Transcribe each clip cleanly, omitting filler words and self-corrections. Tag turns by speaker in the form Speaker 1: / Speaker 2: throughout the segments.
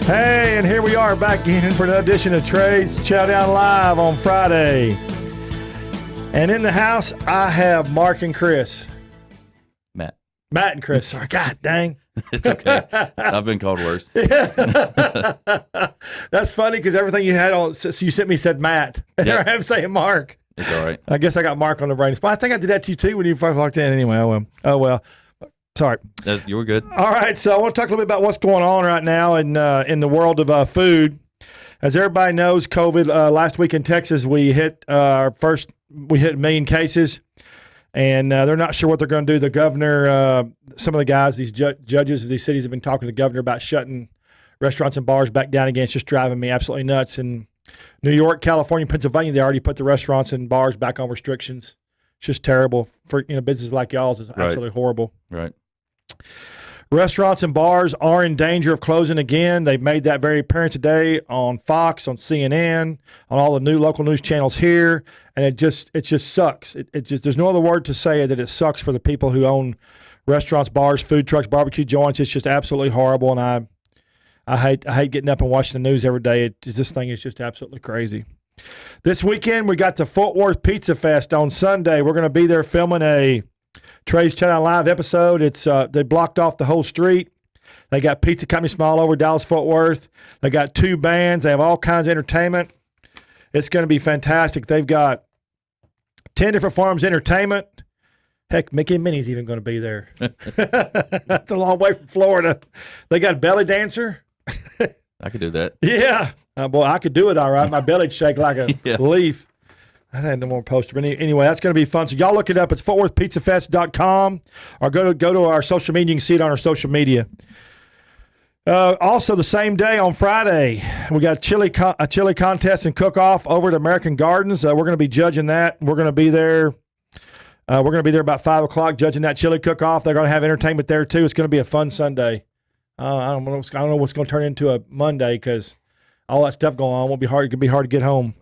Speaker 1: Hey, and here we are back in for another edition of Trey's Chowdown Live on Friday. And in the house, I have Mark and Chris.
Speaker 2: Matt
Speaker 1: and Chris. Sorry, God dang.
Speaker 2: It's okay. I've been called worse.
Speaker 1: That's funny because everything you had on, so you sent me said Matt. And
Speaker 2: Yep.
Speaker 1: I have saying Mark.
Speaker 2: It's all right.
Speaker 1: I guess I got Mark on the brain spot. I think I did that to you too when you first walked in anyway. Oh well. Sorry.
Speaker 2: You were good.
Speaker 1: All right, so I want to talk a little bit about what's going on right now in the world of food. As everybody knows, COVID, last week in Texas, we hit 1 million cases, and they're not sure what they're going to do. The governor, some of the guys, these judges of these cities have been talking to the governor about shutting restaurants and bars back down again. It's just driving me absolutely nuts. In New York, California, Pennsylvania, they already put the restaurants and bars back on restrictions. It's just terrible for businesses like y'all's. It's absolutely horrible.
Speaker 2: Right.
Speaker 1: Restaurants and bars are in danger of closing again. They've made that very apparent today on Fox, on CNN, on all the new local news channels here, and it just sucks. It just there's no other word to say it that it sucks for the people who own restaurants, bars, food trucks, barbecue joints. It's just absolutely horrible, and I hate getting up and watching the news every day. This thing is just absolutely crazy. This weekend we got the Fort Worth Pizza Fest on Sunday. We're going to be there filming a Trey's Chowdown Live episode. It's they blocked off the whole street. They got pizza companies from all over Dallas, Fort Worth. They got 2 bands. They have all kinds of entertainment. It's going to be fantastic. They've got 10 different forms of entertainment. Heck, Mickey and Minnie's even going to be there. That's a long way from Florida. They got a belly dancer.
Speaker 2: I could do that.
Speaker 1: Yeah. Boy, I could do it all right. My belly'd shake like a leaf. I had no more poster. But anyway, that's going to be fun. So y'all look it up. It's FortWorthPizzaFest.com or go to our social media. You can see it on our social media. Also, the same day on Friday, we got a chili contest and cook-off over at American Gardens. We're going to be judging that. We're going to be there. We're going to be there about 5 o'clock judging that chili cook-off. They're going to have entertainment there, too. It's going to be a fun Sunday. I don't know what's going to turn into a Monday because all that stuff going on won't be hard. It could be hard to get home.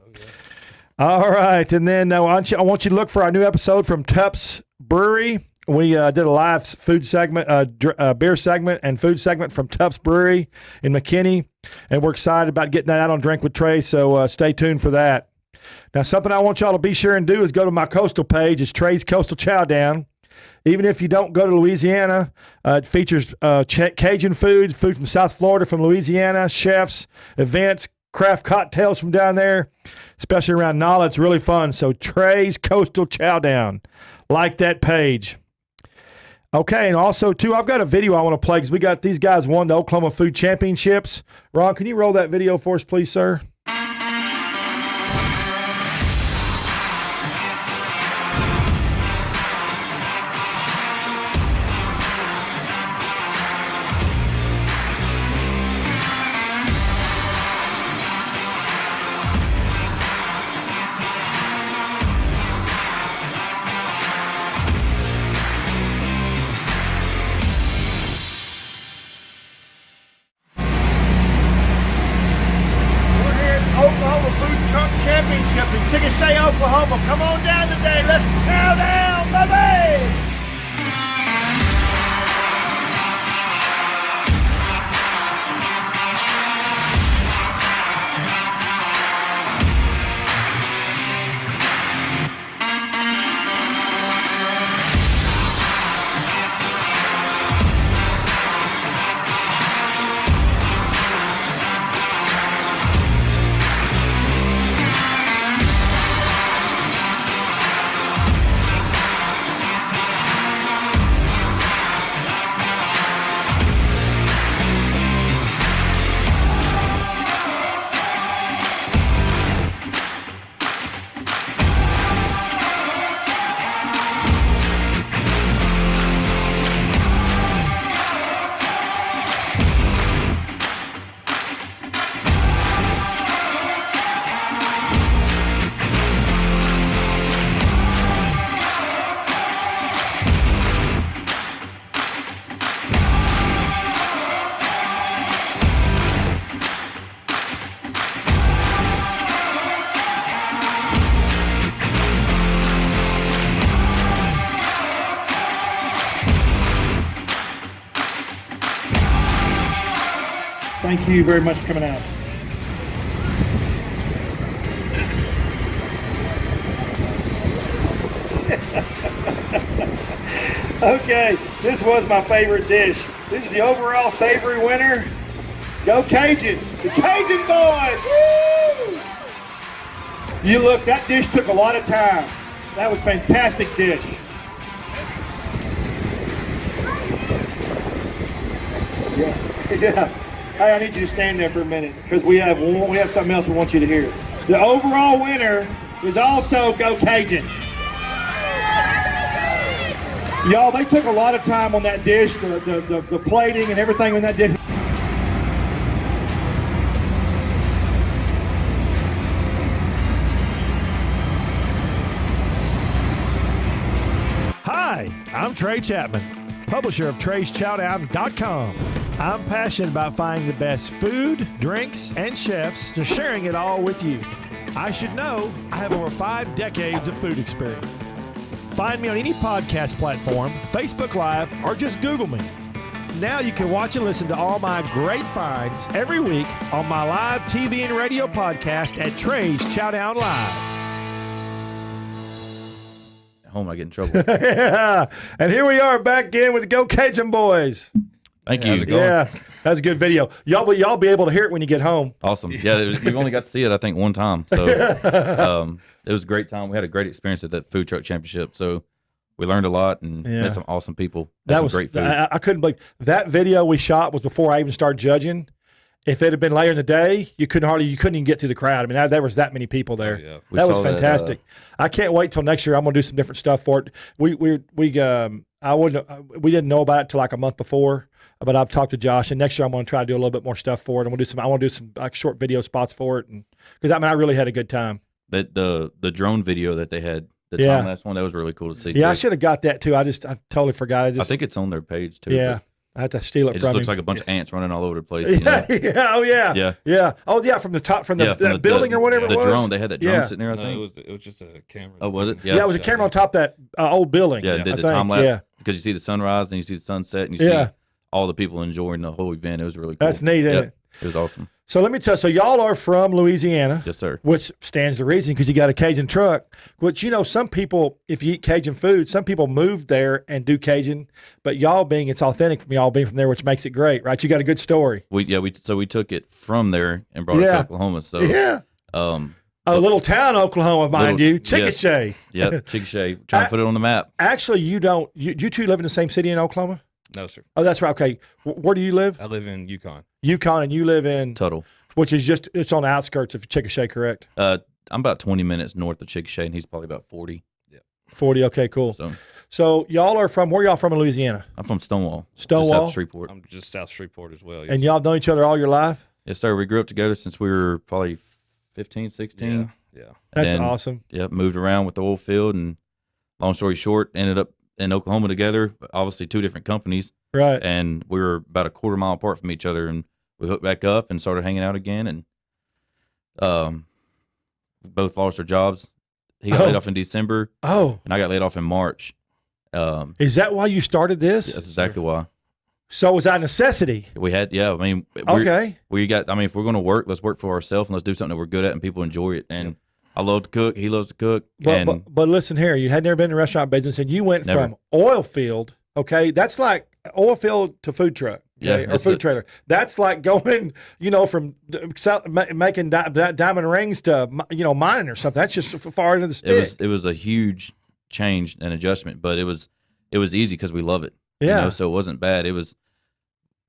Speaker 1: All right, and then I want you to look for our new episode from Tup's Brewery. We did a live food segment, beer segment, and food segment from Tup's Brewery in McKinney, and we're excited about getting that out on Drink with Trey, so stay tuned for that. Now, something I want y'all to be sure and do is go to my coastal page. It's Trey's Coastal Chowdown. Even if you don't go to Louisiana, it features Cajun food from South Florida, from Louisiana, chefs, events, craft cocktails from down there, especially around Nala. It's really fun. So Trey's Coastal Chowdown. Like that page. Okay, and also, too, I've got a video I want to play because we got these guys won the Oklahoma Food Championships. Ron, can you roll that video for us, please, sir? Oklahoma, come on down today. Let's chow down, baby! Thank you very much for coming out. Okay, this was my favorite dish. This is the overall savory winner. Go Cajun, the Cajun boys! Woo! You look, that dish took a lot of time. That was a fantastic dish. Yeah. Hey, I need you to stand there for a minute because we have something else we want you to hear. The overall winner is also Go Cajun. Y'all, they took a lot of time on that dish, the plating and everything in that dish. Hi, I'm Trey Chapman, publisher of Trey'sChowdown.com. I'm passionate about finding the best food, drinks, and chefs and sharing it all with you. I should know I have over 5 decades of food experience. Find me on any podcast platform, Facebook Live, or just Google me. Now you can watch and listen to all my great finds every week on my live TV and radio podcast at Trey's Chowdown Live.
Speaker 2: Home, I get in trouble.
Speaker 1: Yeah. And here we are back again with the Go Cajun boys.
Speaker 2: Thank you.
Speaker 1: Yeah, that's a good video. Y'all be able to hear it when you get home.
Speaker 2: Awesome. Yeah, we've only got to see it, I think, one time. So it was a great time. We had a great experience at that food truck championship. So we learned a lot and met some awesome people. That was great food.
Speaker 1: I couldn't believe that video we shot was before I even started judging. If it had been later in the day, you couldn't even get through the crowd. I mean, there was that many people there. Oh, yeah. That was fantastic. I can't wait till next year. I'm going to do some different stuff for it. We didn't know about it till like a month before, but I've talked to Josh, and next year I'm going to try to do a little bit more stuff for it. I want to do some like short video spots for it, and because I really had a good time.
Speaker 2: The drone video that they had, the time lapse one, that was really cool to see.
Speaker 1: Yeah, too. I should have got that too. I totally forgot.
Speaker 2: I think it's on their page too.
Speaker 1: Yeah. I had to steal it from him.
Speaker 2: It just looks like a bunch of ants running all over the place.
Speaker 1: Yeah. Oh, yeah. Oh, yeah, from the top, from that building or whatever it was.
Speaker 2: The drone, they had that drone sitting there, I think.
Speaker 3: It was just a camera.
Speaker 2: Oh, was it?
Speaker 1: Yeah, it was a camera on top of that old building.
Speaker 2: Yeah, it did the time lapse. Because you see the sunrise, and you see the sunset, and you see all the people enjoying the whole event. It was really cool.
Speaker 1: That's neat, isn't it?
Speaker 2: It was awesome.
Speaker 1: So let me tell you, so y'all are from Louisiana.
Speaker 2: Yes, sir.
Speaker 1: Which stands to reason because you got a Cajun truck. Which, some people, if you eat Cajun food, some people move there and do Cajun. But it's authentic from y'all being from there, which makes it great, right? You got a good story.
Speaker 2: We took it from there and brought it to Oklahoma. So
Speaker 1: a little town, Oklahoma, mind you, Chickasha.
Speaker 2: Yeah, Chickasha. Trying to put it on the map.
Speaker 1: Actually, you two live in the same city in Oklahoma?
Speaker 3: No, sir.
Speaker 1: Oh, that's right. Okay. Where do you live?
Speaker 3: I live in Yukon.
Speaker 1: Yukon, and you live in?
Speaker 2: Tuttle.
Speaker 1: Which is it's on the outskirts of Chickasha, correct?
Speaker 2: I'm about 20 minutes north of Chickasha, and he's probably about 40.
Speaker 1: Yeah. 40, okay, cool. So y'all are where y'all from in Louisiana?
Speaker 2: I'm from Stonewall.
Speaker 1: Just
Speaker 2: south of Shreveport.
Speaker 3: I'm just south Shreveport as well. Yes.
Speaker 1: And y'all known each other all your life?
Speaker 2: Yes, sir. We grew up together since we were probably 15, 16.
Speaker 3: Yeah.
Speaker 1: That's awesome.
Speaker 2: Yeah, moved around with the oil field, and long story short, ended up in Oklahoma together, obviously 2 different companies.
Speaker 1: Right.
Speaker 2: And we were about a quarter mile apart from each other, and we hooked back up and started hanging out again, and both lost our jobs. He got laid off in December.
Speaker 1: Oh.
Speaker 2: And I got laid off in March.
Speaker 1: Is that why you started this?
Speaker 2: That's exactly why.
Speaker 1: So was that a necessity?
Speaker 2: We had, I mean,
Speaker 1: okay.
Speaker 2: If we're going to work, let's work for ourselves, and let's do something that we're good at and people enjoy it. And I love to cook. He loves to cook.
Speaker 1: But listen here, you had never been in the restaurant business, and you went from oil field. Okay, that's like oil field to food truck. Okay, or food trailer. That's like going, from making diamond rings to mining or something. That's just far into the stick.
Speaker 2: It was a huge change and adjustment, but it was easy because we love it.
Speaker 1: Yeah.
Speaker 2: So it wasn't bad.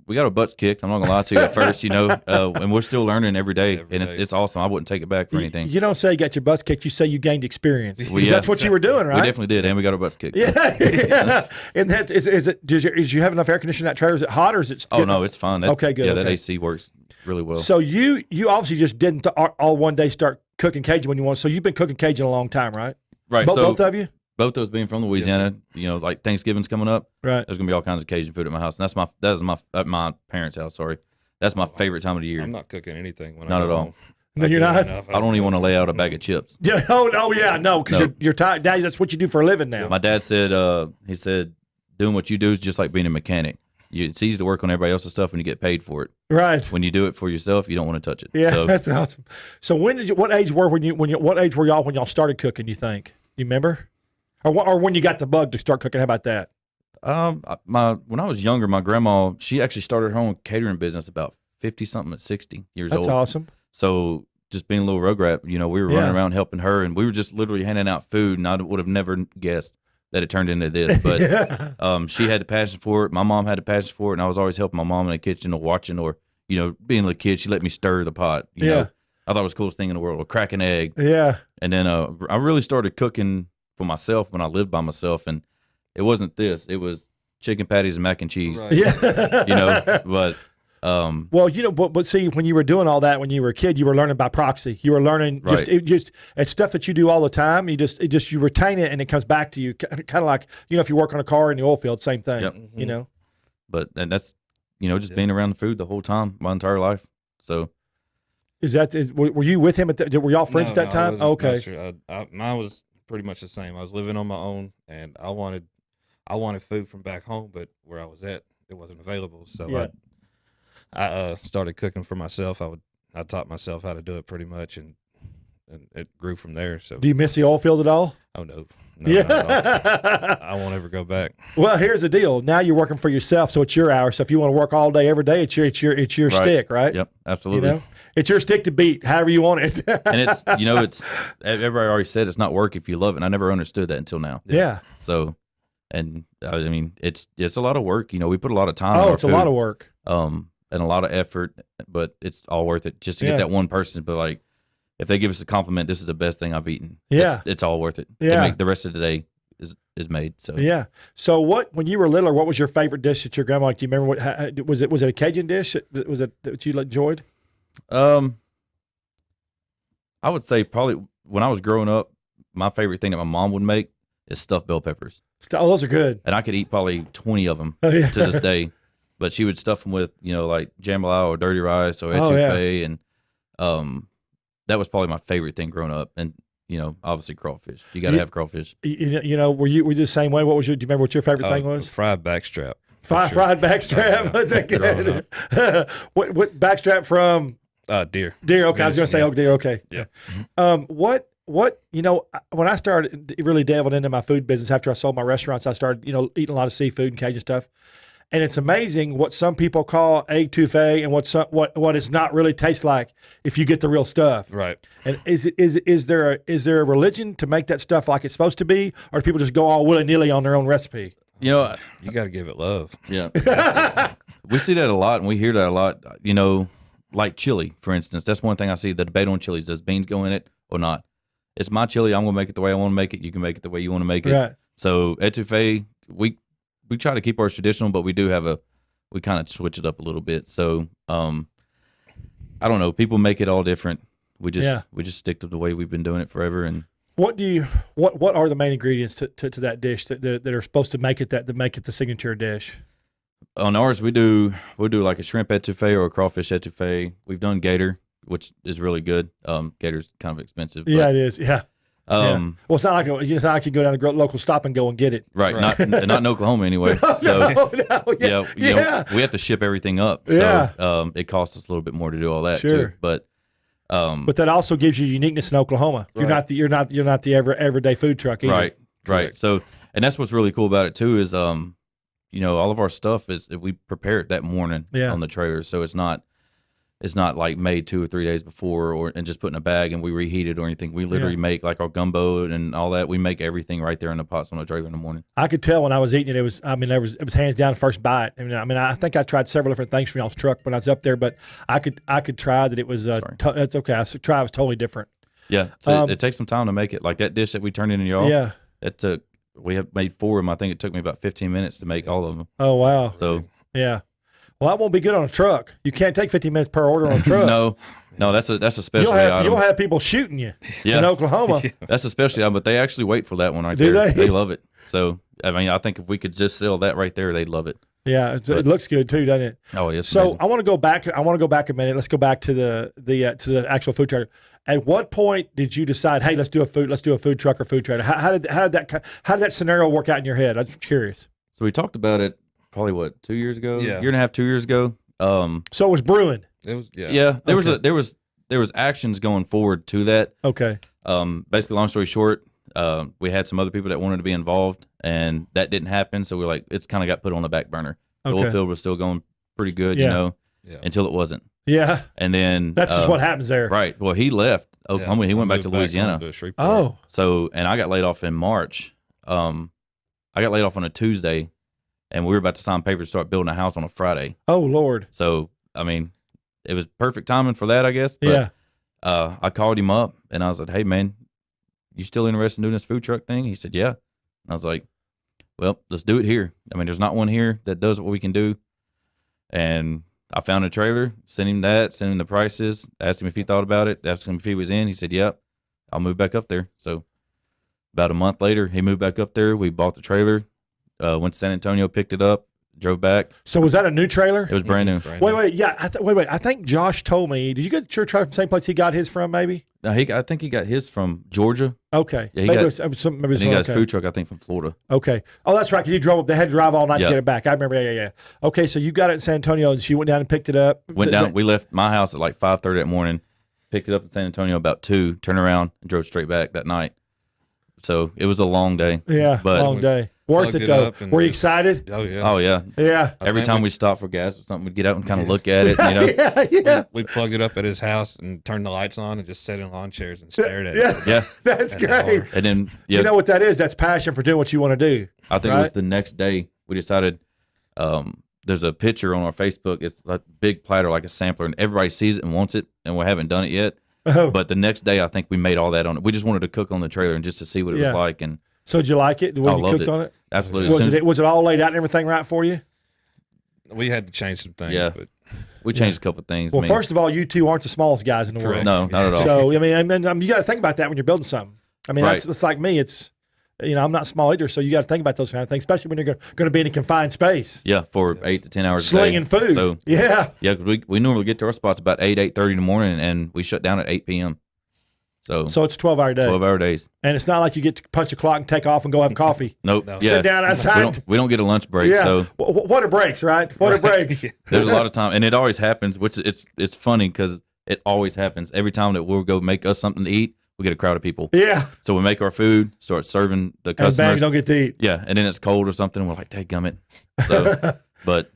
Speaker 2: We got our butts kicked. I'm not gonna lie to you at first, and we're still learning every day, and it's awesome. I wouldn't take it back for anything.
Speaker 1: You don't say you got your butts kicked. You say you gained experience. That's what you were doing, right?
Speaker 2: We definitely did, and we got our butts kicked.
Speaker 1: Yeah. And that is it? Did you have enough air conditioning in that trailer? Is it hot or is it?
Speaker 2: Oh no, it's fine.
Speaker 1: Okay, good.
Speaker 2: Yeah, that AC works really well.
Speaker 1: So you obviously just didn't all one day start cooking Cajun when you want. So you've been cooking Cajun a long time, right?
Speaker 2: Right.
Speaker 1: Both of you.
Speaker 2: Both of us being from Louisiana, like Thanksgiving's coming up.
Speaker 1: Right.
Speaker 2: There's gonna be all kinds of Cajun food at my house, and that is my parents' house. Sorry, that's my favorite time of the year.
Speaker 3: I'm not cooking anything when
Speaker 2: not
Speaker 3: I go
Speaker 2: at all.
Speaker 3: Home.
Speaker 1: No, you're not.
Speaker 2: I don't even want to lay out a bag of chips.
Speaker 1: Yeah. Oh yeah. No, because you're tired. Daddy, that's what you do for a living now.
Speaker 2: My dad said, he said, doing what you do is just like being a mechanic. it's easy to work on everybody else's stuff when you get paid for it.
Speaker 1: Right.
Speaker 2: When you do it for yourself, you don't want to touch it.
Speaker 1: Yeah,
Speaker 2: So,
Speaker 1: that's awesome. So what age were y'all when y'all started cooking? You think? You remember? Or when you got the bug to start cooking? How about that?
Speaker 2: When I was younger, my grandma, she actually started her own catering business about 50 something at 60 years old.
Speaker 1: That's awesome.
Speaker 2: So just being a little rugrat, we were running around helping her, and we were just literally handing out food, and I would have never guessed that it turned into this. But she had the passion for it. My mom had the passion for it, and I was always helping my mom in the kitchen or watching, or being a little kid, she let me stir the pot. You know, I thought it was the coolest thing in the world, or crack an egg.
Speaker 1: Yeah.
Speaker 2: And then I really started cooking for myself when I lived by myself, and it wasn't this. It was chicken patties and mac and cheese.
Speaker 3: Right.
Speaker 1: Yeah.
Speaker 2: But
Speaker 1: well, but see, when you were doing all that when you were a kid, you were learning by proxy. You were learning it's stuff that you do all the time. You retain it and it comes back to you, kind of like if you work on a car in the oil field, same thing.
Speaker 2: Yep. But that's just being around the food the whole time, my entire life. So
Speaker 1: were you with him were y'all friends at that time? Okay.
Speaker 3: Sure. Mine was pretty much the same. I was living on my own, and I wanted food from back home, but where I was at, it wasn't available. So I started cooking for myself. I taught myself how to do it pretty much, and it grew from there. So
Speaker 1: do you miss the oil field at all?
Speaker 3: Oh no, not at all. I won't ever go back.
Speaker 1: Well, here's the deal. Now you're working for yourself, so it's your hours. So if you want to work all day, every day, it's your stick, right?
Speaker 2: Yep, absolutely.
Speaker 1: It's your stick to beat, however you want it.
Speaker 2: And it's everybody already said it's not work if you love it. And I never understood that until now.
Speaker 1: Yeah.
Speaker 2: So, and I mean, it's a lot of work. We put a lot of time.
Speaker 1: Oh, it's a lot of work.
Speaker 2: And a lot of effort, but it's all worth it just to get that one person. But like, if they give us a compliment, this is the best thing I've eaten.
Speaker 1: Yeah,
Speaker 2: it's all worth it.
Speaker 1: Yeah,
Speaker 2: the rest of the day is made. So
Speaker 1: yeah. So when you were littler, what was your favorite dish that your grandma? Do you remember was it a Cajun dish? Was it that you enjoyed?
Speaker 2: I would say probably when I was growing up, my favorite thing that my mom would make is stuffed bell peppers.
Speaker 1: Oh, those are good.
Speaker 2: And I could eat probably 20 of them to this day. But she would stuff them with, like jambalaya or dirty rice or etouffee. And that was probably my favorite thing growing up. And, obviously crawfish. You got to have crawfish.
Speaker 1: Were you the same way? Do you remember what your favorite thing was?
Speaker 3: Fried backstrap.
Speaker 1: Fried backstrap. Was that good? What backstrap from?
Speaker 3: Deer.
Speaker 1: Deer. Okay. I was going to say deer. Okay.
Speaker 3: Yeah.
Speaker 1: What, when I started really delving into my food business after I sold my restaurants, I started, eating a lot of seafood and Cajun stuff. And it's amazing what some people call egg touffee and what it's not really taste like if you get the real stuff.
Speaker 3: Right.
Speaker 1: And is there a religion to make that stuff like it's supposed to be, or do people just go all willy-nilly on their own recipe?
Speaker 3: You got to give it love.
Speaker 2: Yeah. We see that a lot, and we hear that a lot. Like chili, for instance. That's one thing I see, the debate on chilies. Does beans go in it or not? It's my chili. I'm going to make it the way I want to make it. You can make it the way you want to make it.
Speaker 1: Right.
Speaker 2: So etouffee, we try to keep ours traditional, but we do we kind of switch it up a little bit. So, I don't know. People make it all different. We just stick to the way we've been doing it forever. And
Speaker 1: what are the main ingredients to that dish that are supposed to make it the signature dish?
Speaker 2: On ours, we'll do like a shrimp etouffee or a crawfish etouffee. We've done gator, which is really good. Gator's kind of expensive.
Speaker 1: Yeah, it is. Yeah.
Speaker 2: Well,
Speaker 1: it's not like you can go down the local Stop and Go and get it.
Speaker 2: Right. Not in Oklahoma anyway. So we have to ship everything up. So it costs us a little bit more to do all that too. But
Speaker 1: that also gives you uniqueness in Oklahoma. Right. You're not the everyday food truck either.
Speaker 2: Right. Right. So and that's what's really cool about it too is all of our stuff is we prepare it that morning on the trailer. So it's not like made 2 or 3 days before and just put in a bag and we reheat it or anything. We literally make like our gumbo and all that. We make everything right there in the pots on the trailer in the morning.
Speaker 1: I could tell when I was eating it. It was hands down the first bite. I think I tried several different things from y'all's truck when I was up there, but I could try that it was. That's okay. I try. It was totally different.
Speaker 2: Yeah. So it takes some time to make it. Like that dish that we turned in y'all.
Speaker 1: Yeah.
Speaker 2: We have made 4 of them. I think it took me about 15 minutes to make all of them.
Speaker 1: Oh wow.
Speaker 2: So
Speaker 1: yeah. Well, that won't be good on a truck. You can't take 15 minutes per order on a truck.
Speaker 2: No, that's a specialty item.
Speaker 1: You'll have people shooting you in Oklahoma.
Speaker 2: That's a specialty item, but they actually wait for that one right
Speaker 1: Do
Speaker 2: there.
Speaker 1: they?
Speaker 2: They love it. So, I think if we could just sell that right there, they'd love it.
Speaker 1: Yeah, it looks good too, doesn't it?
Speaker 2: Oh, yes.
Speaker 1: So
Speaker 2: amazing.
Speaker 1: I want to go back a minute. Let's go back to the actual food truck. At what point did you decide, hey, let's do a food truck or food trailer? How did that scenario work out in your head? I'm curious.
Speaker 2: So we talked about it probably what, 2 years ago,
Speaker 3: Yeah.
Speaker 2: year and a half, 2 years ago.
Speaker 1: So it was brewing.
Speaker 3: It was
Speaker 2: There was actions going forward to that.
Speaker 1: Okay.
Speaker 2: Basically, long story short, we had some other people that wanted to be involved, and that didn't happen. So we're like, it's kind of got put on the back burner. The oil field was still going pretty good, until it wasn't.
Speaker 1: Yeah.
Speaker 2: And then
Speaker 1: that's just what happens there.
Speaker 2: Right. Well, he left Oklahoma. He went back to Louisiana. So, and I got laid off in March. I got laid off on a Tuesday, and we were about to sign papers to start building a house on a Friday.
Speaker 1: Oh, Lord.
Speaker 2: So, I mean, it was perfect timing for that, I guess. But, I called him up, and I was like, hey, man, you still interested in doing this food truck thing? He said, yeah. And I was like, well, let's do it here. I mean, there's not one here that does what we can do. And I found a trailer, sent him the prices, asked him if he thought about it, asked him if he was in. He said, yep, I'll move back up there. So about a month later, he moved back up there. We bought the trailer, went to San Antonio, picked it up, drove back.
Speaker 1: So was that a new trailer?
Speaker 2: It was brand new.
Speaker 1: Wait. Yeah. Wait. I think Josh told me. Did you get your trailer from the same place he got his from? Maybe.
Speaker 2: No, I think he got his from Georgia.
Speaker 1: Okay.
Speaker 2: Yeah, he got his food truck, I think, from Florida.
Speaker 1: Okay. Oh, that's right. Because he drove. They had to drive all night to get it back. I remember. Yeah. Okay. So you got it in San Antonio, and she went down and picked it up.
Speaker 2: Went down. We left my house at like 5:30 that morning. Picked it up in San Antonio about 2. Turned around and drove straight back that night. So it was a long day.
Speaker 1: Yeah,
Speaker 2: but
Speaker 1: long day. Worth it though. Were you excited?
Speaker 3: Oh yeah.
Speaker 2: Oh yeah.
Speaker 1: Yeah.
Speaker 2: Every time we stopped for gas or something, we'd get out and kind of look at it.
Speaker 1: Yeah.
Speaker 3: We plugged it up at his house and turned the lights on and just sat in lawn chairs and stared at it.
Speaker 2: Yeah.
Speaker 1: That's great.
Speaker 2: And then
Speaker 1: you know what that is? That's passion for doing what you want to do.
Speaker 2: I think it was the next day we decided. There's a picture on our Facebook. It's a big platter, like a sampler, and everybody sees it and wants it, and we haven't done it yet.
Speaker 1: Oh.
Speaker 2: But the next day, I think we made all that on it. We just wanted to cook on the trailer and just to see what it was like. And
Speaker 1: so, did you like it when you cooked on it?
Speaker 2: Absolutely.
Speaker 1: Was it all laid out and everything right for you?
Speaker 3: We had to change some things.
Speaker 2: Yeah,
Speaker 3: but
Speaker 2: we changed a couple of things.
Speaker 1: Well, first of all, you two aren't the smallest guys in the world.
Speaker 2: No, not at all.
Speaker 1: So, I mean, you got to think about that when you're building something. I mean, it's like me. It's I'm not small either, so you got to think about those kind of things, especially when you're going to be in a confined space.
Speaker 2: Yeah, for 8 to 10 hours
Speaker 1: slinging
Speaker 2: a day.
Speaker 1: Food.
Speaker 2: So
Speaker 1: yeah.
Speaker 2: We normally get to our spots about 8:30 in the morning, and we shut down at 8 p.m. So
Speaker 1: it's a 12-hour day.
Speaker 2: 12-hour days.
Speaker 1: And it's not like you get to punch a clock and take off and go have coffee.
Speaker 2: Nope.
Speaker 3: No.
Speaker 1: Sit down outside.
Speaker 2: We don't get a lunch break.
Speaker 1: Yeah.
Speaker 2: So
Speaker 1: what are breaks, right? What are breaks?
Speaker 2: There's a lot of time, and it always happens. Which it's funny because it always happens every time that we'll go make us something to eat. We get a crowd of people.
Speaker 1: Yeah.
Speaker 2: So we make our food, start serving the customers.
Speaker 1: And bags don't get to eat.
Speaker 2: Yeah, and then it's cold or something. And we're like, "Dadgummit." So, but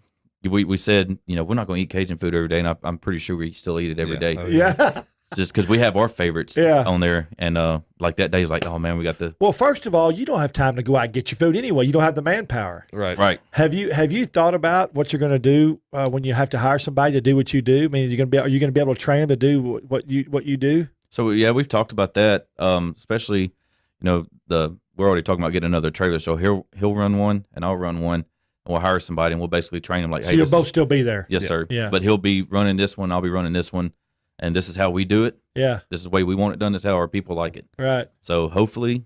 Speaker 2: we said, we're not going to eat Cajun food every day, and I'm pretty sure we still eat it every day.
Speaker 3: Oh,
Speaker 1: yeah.
Speaker 2: Just because we have our favorites on there, and like that day was like, oh man, we got the.
Speaker 1: Well, first of all, you don't have time to go out and get your food anyway. You don't have the manpower.
Speaker 3: Right.
Speaker 1: Have you thought about what you're going to do when you have to hire somebody to do what you do? I mean, are you going to be able to train them to do what you do?
Speaker 2: So yeah, we've talked about that. Especially, we're already talking about getting another trailer. So he'll run one, and I'll run one, and we'll hire somebody, and we'll basically train them. Like,
Speaker 1: so you'll both still be there.
Speaker 2: Yes, sir.
Speaker 1: Yeah.
Speaker 2: But he'll be running this one. I'll be running this one. And this is how we do it.
Speaker 1: Yeah.
Speaker 2: This is the way we want it done. This is how our people like it.
Speaker 1: Right.
Speaker 2: So hopefully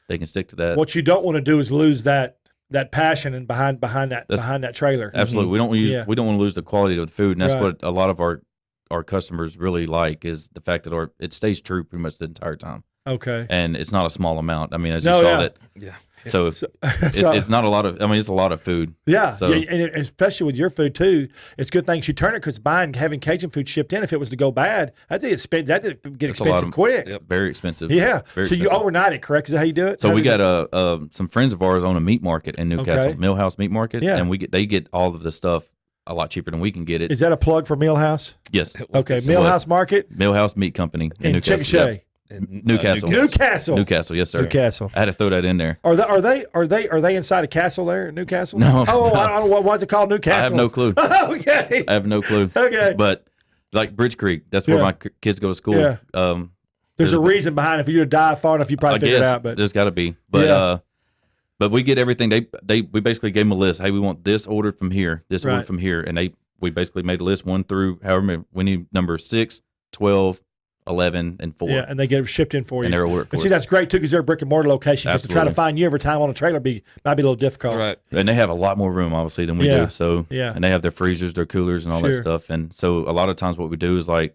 Speaker 2: they can stick to that.
Speaker 1: What you don't want to do is lose that passion and behind that trailer.
Speaker 2: Absolutely.
Speaker 1: Mm-hmm.
Speaker 2: We don't want to lose the quality of the food. And that's what a lot of our customers really like is the fact that it stays true pretty much the entire time.
Speaker 1: Okay.
Speaker 2: And it's not a small amount. I mean, as you saw that.
Speaker 3: Yeah.
Speaker 2: So it's not a lot of. I mean, it's a lot of food.
Speaker 1: Yeah.
Speaker 2: So,
Speaker 1: and especially with your food too, it's good things you turn it because having Cajun food shipped in, if it was to go bad, that'd get expensive quick.
Speaker 2: Yep, very expensive.
Speaker 1: Yeah.
Speaker 2: Very
Speaker 1: so
Speaker 2: expensive.
Speaker 1: You overnight it, correct? Is that how you do it?
Speaker 2: So we got some friends of ours own a meat market in Newcastle, Millhouse Meat Market, and they get all of the stuff a lot cheaper than we can get it.
Speaker 1: Is that a plug for Millhouse?
Speaker 2: Yes.
Speaker 1: Okay. Millhouse Market.
Speaker 2: Millhouse Meat Company in Newcastle.
Speaker 1: Chickasha.
Speaker 2: Newcastle.
Speaker 1: Newcastle.
Speaker 2: Yes, sir.
Speaker 1: Newcastle.
Speaker 2: I had to throw that in there.
Speaker 1: Are they inside a castle there, Newcastle?
Speaker 2: No.
Speaker 1: Oh, I don't know what's it called, Newcastle.
Speaker 2: I have no clue.
Speaker 1: Okay.
Speaker 2: I have no clue.
Speaker 1: Okay.
Speaker 2: But like Bridge Creek, that's where my kids go to school.
Speaker 1: Yeah. There's a reason behind it. If you dive far enough, you probably figure it out. But
Speaker 2: there's got to be. But but we get everything. We basically gave them a list. Hey, we want this ordered from here, this ordered from here, and we basically made a list 1 through however many. We need number 6, 12. 11 and 4.
Speaker 1: Yeah, and they get it shipped in for you.
Speaker 2: And they're ordered for
Speaker 1: us. See, that's great too because they're a brick and mortar location. Because to try to find you every time on a trailer might be a little difficult.
Speaker 3: Right.
Speaker 2: And they have a lot more room obviously than we do. So and they have their freezers, their coolers, and all that stuff. And so a lot of times what we do is like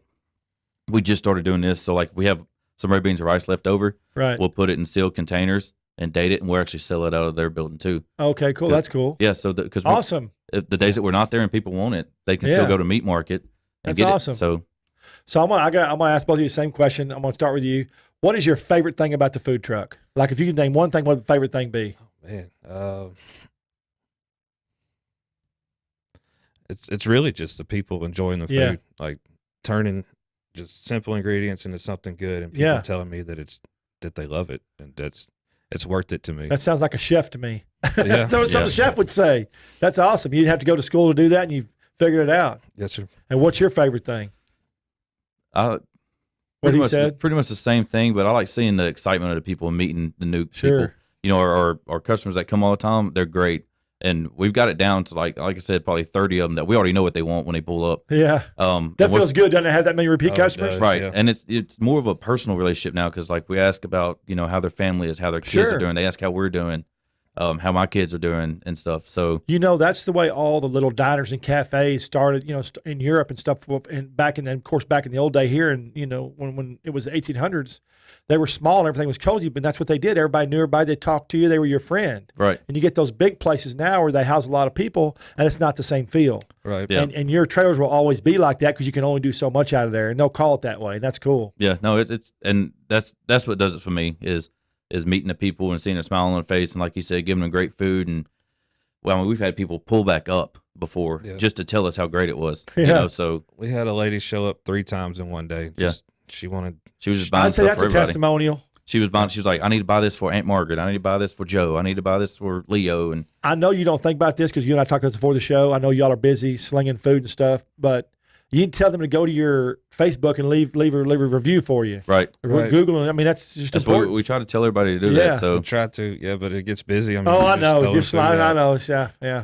Speaker 2: we just started doing this. So like we have some red beans or rice left over.
Speaker 1: Right.
Speaker 2: We'll put it in sealed containers and date it, and we'll actually sell it out of their building too.
Speaker 1: Okay, cool. That's cool.
Speaker 2: Yeah. So because
Speaker 1: awesome.
Speaker 2: if the days that we're not there and people want it, they can
Speaker 1: Yeah.
Speaker 2: still go to Meat Market and
Speaker 1: That's
Speaker 2: get
Speaker 1: awesome.
Speaker 2: it. So
Speaker 1: I'm gonna ask both of you the same question. I'm gonna start with you. What is your favorite thing about the food truck? Like, if you could name one thing, what would the favorite thing be?
Speaker 3: Man, it's really just the people enjoying the food,
Speaker 1: Yeah.
Speaker 3: like turning just simple ingredients into something good, and people
Speaker 1: Yeah.
Speaker 3: telling me that they love it, and it's worth it to me.
Speaker 1: That sounds like a chef to me.
Speaker 3: Yeah.
Speaker 1: That's what
Speaker 2: Yeah.
Speaker 1: the chef would say. That's awesome. You didn't have to go to school to do that, and you figured it out.
Speaker 3: Yes, sir.
Speaker 1: And what's your favorite thing?
Speaker 2: I
Speaker 1: What he
Speaker 2: much,
Speaker 1: said?
Speaker 2: pretty much the same thing, but I like seeing the excitement of the people and meeting the new
Speaker 1: Sure.
Speaker 2: people. You know, our customers that come all the time, they're great. And we've got it down to like I said, probably 30 of them that we already know what they want when they pull up.
Speaker 1: Yeah. That
Speaker 2: and
Speaker 1: feels
Speaker 2: what's-
Speaker 1: good, doesn't it, have that many repeat
Speaker 3: Oh, it
Speaker 1: customers?
Speaker 3: does.
Speaker 2: Right.
Speaker 3: Yeah.
Speaker 2: And it's more of a personal relationship now because like we ask about, you know, how their family is, how their kids
Speaker 1: Sure.
Speaker 2: are doing. They ask how we're doing, how my kids are doing and stuff. So
Speaker 1: You know, that's the way all the little diners and cafes started, you know, in Europe and stuff. And back in the old day here, and, you know, when it was the 1800s, they were small and everything was cozy, but that's what they did. Everybody knew everybody. They talked to you. They were your friend.
Speaker 2: right.
Speaker 1: And you get those big places now where they house a lot of people, and it's not the same feel.
Speaker 3: Right.
Speaker 2: Yeah.
Speaker 1: And your trailers will always be like that because you can only do so much out of there, and they'll call it that way, and that's cool.
Speaker 2: Yeah, no, it's and that's what does it for me is meeting the people and seeing a smile on their face and like you said, giving them great food and well, I mean, we've had people pull back up before
Speaker 3: Yeah.
Speaker 2: just to tell us how great it was.
Speaker 1: Yeah.
Speaker 2: You know, so
Speaker 3: We had a lady show up 3 times in one day.
Speaker 2: Yeah.
Speaker 3: She wanted.
Speaker 2: she was just buying
Speaker 1: I'd say
Speaker 2: stuff
Speaker 1: that's
Speaker 2: for
Speaker 1: a
Speaker 2: everybody.
Speaker 1: testimonial.
Speaker 2: She was buying. She was like, I need to buy this for Aunt Margaret. I need to buy this for Joe. I need to buy this for Leo. And
Speaker 1: I know you don't think about this because you and I talked about this before the show. I know y'all are busy slinging food and stuff, but you can tell them to go to your Facebook and leave a review for you.
Speaker 2: right,
Speaker 3: Right.
Speaker 1: Google, and I mean, that's just
Speaker 2: that's what
Speaker 1: important.
Speaker 2: we try to tell everybody to do
Speaker 1: Yeah.
Speaker 2: that. So
Speaker 3: I tried to, yeah, but it gets busy. I mean,
Speaker 1: Oh,
Speaker 3: we're
Speaker 1: I
Speaker 3: just
Speaker 1: know.
Speaker 3: throwing
Speaker 1: You're
Speaker 3: food
Speaker 1: sliding. I
Speaker 3: out.
Speaker 1: know. Yeah.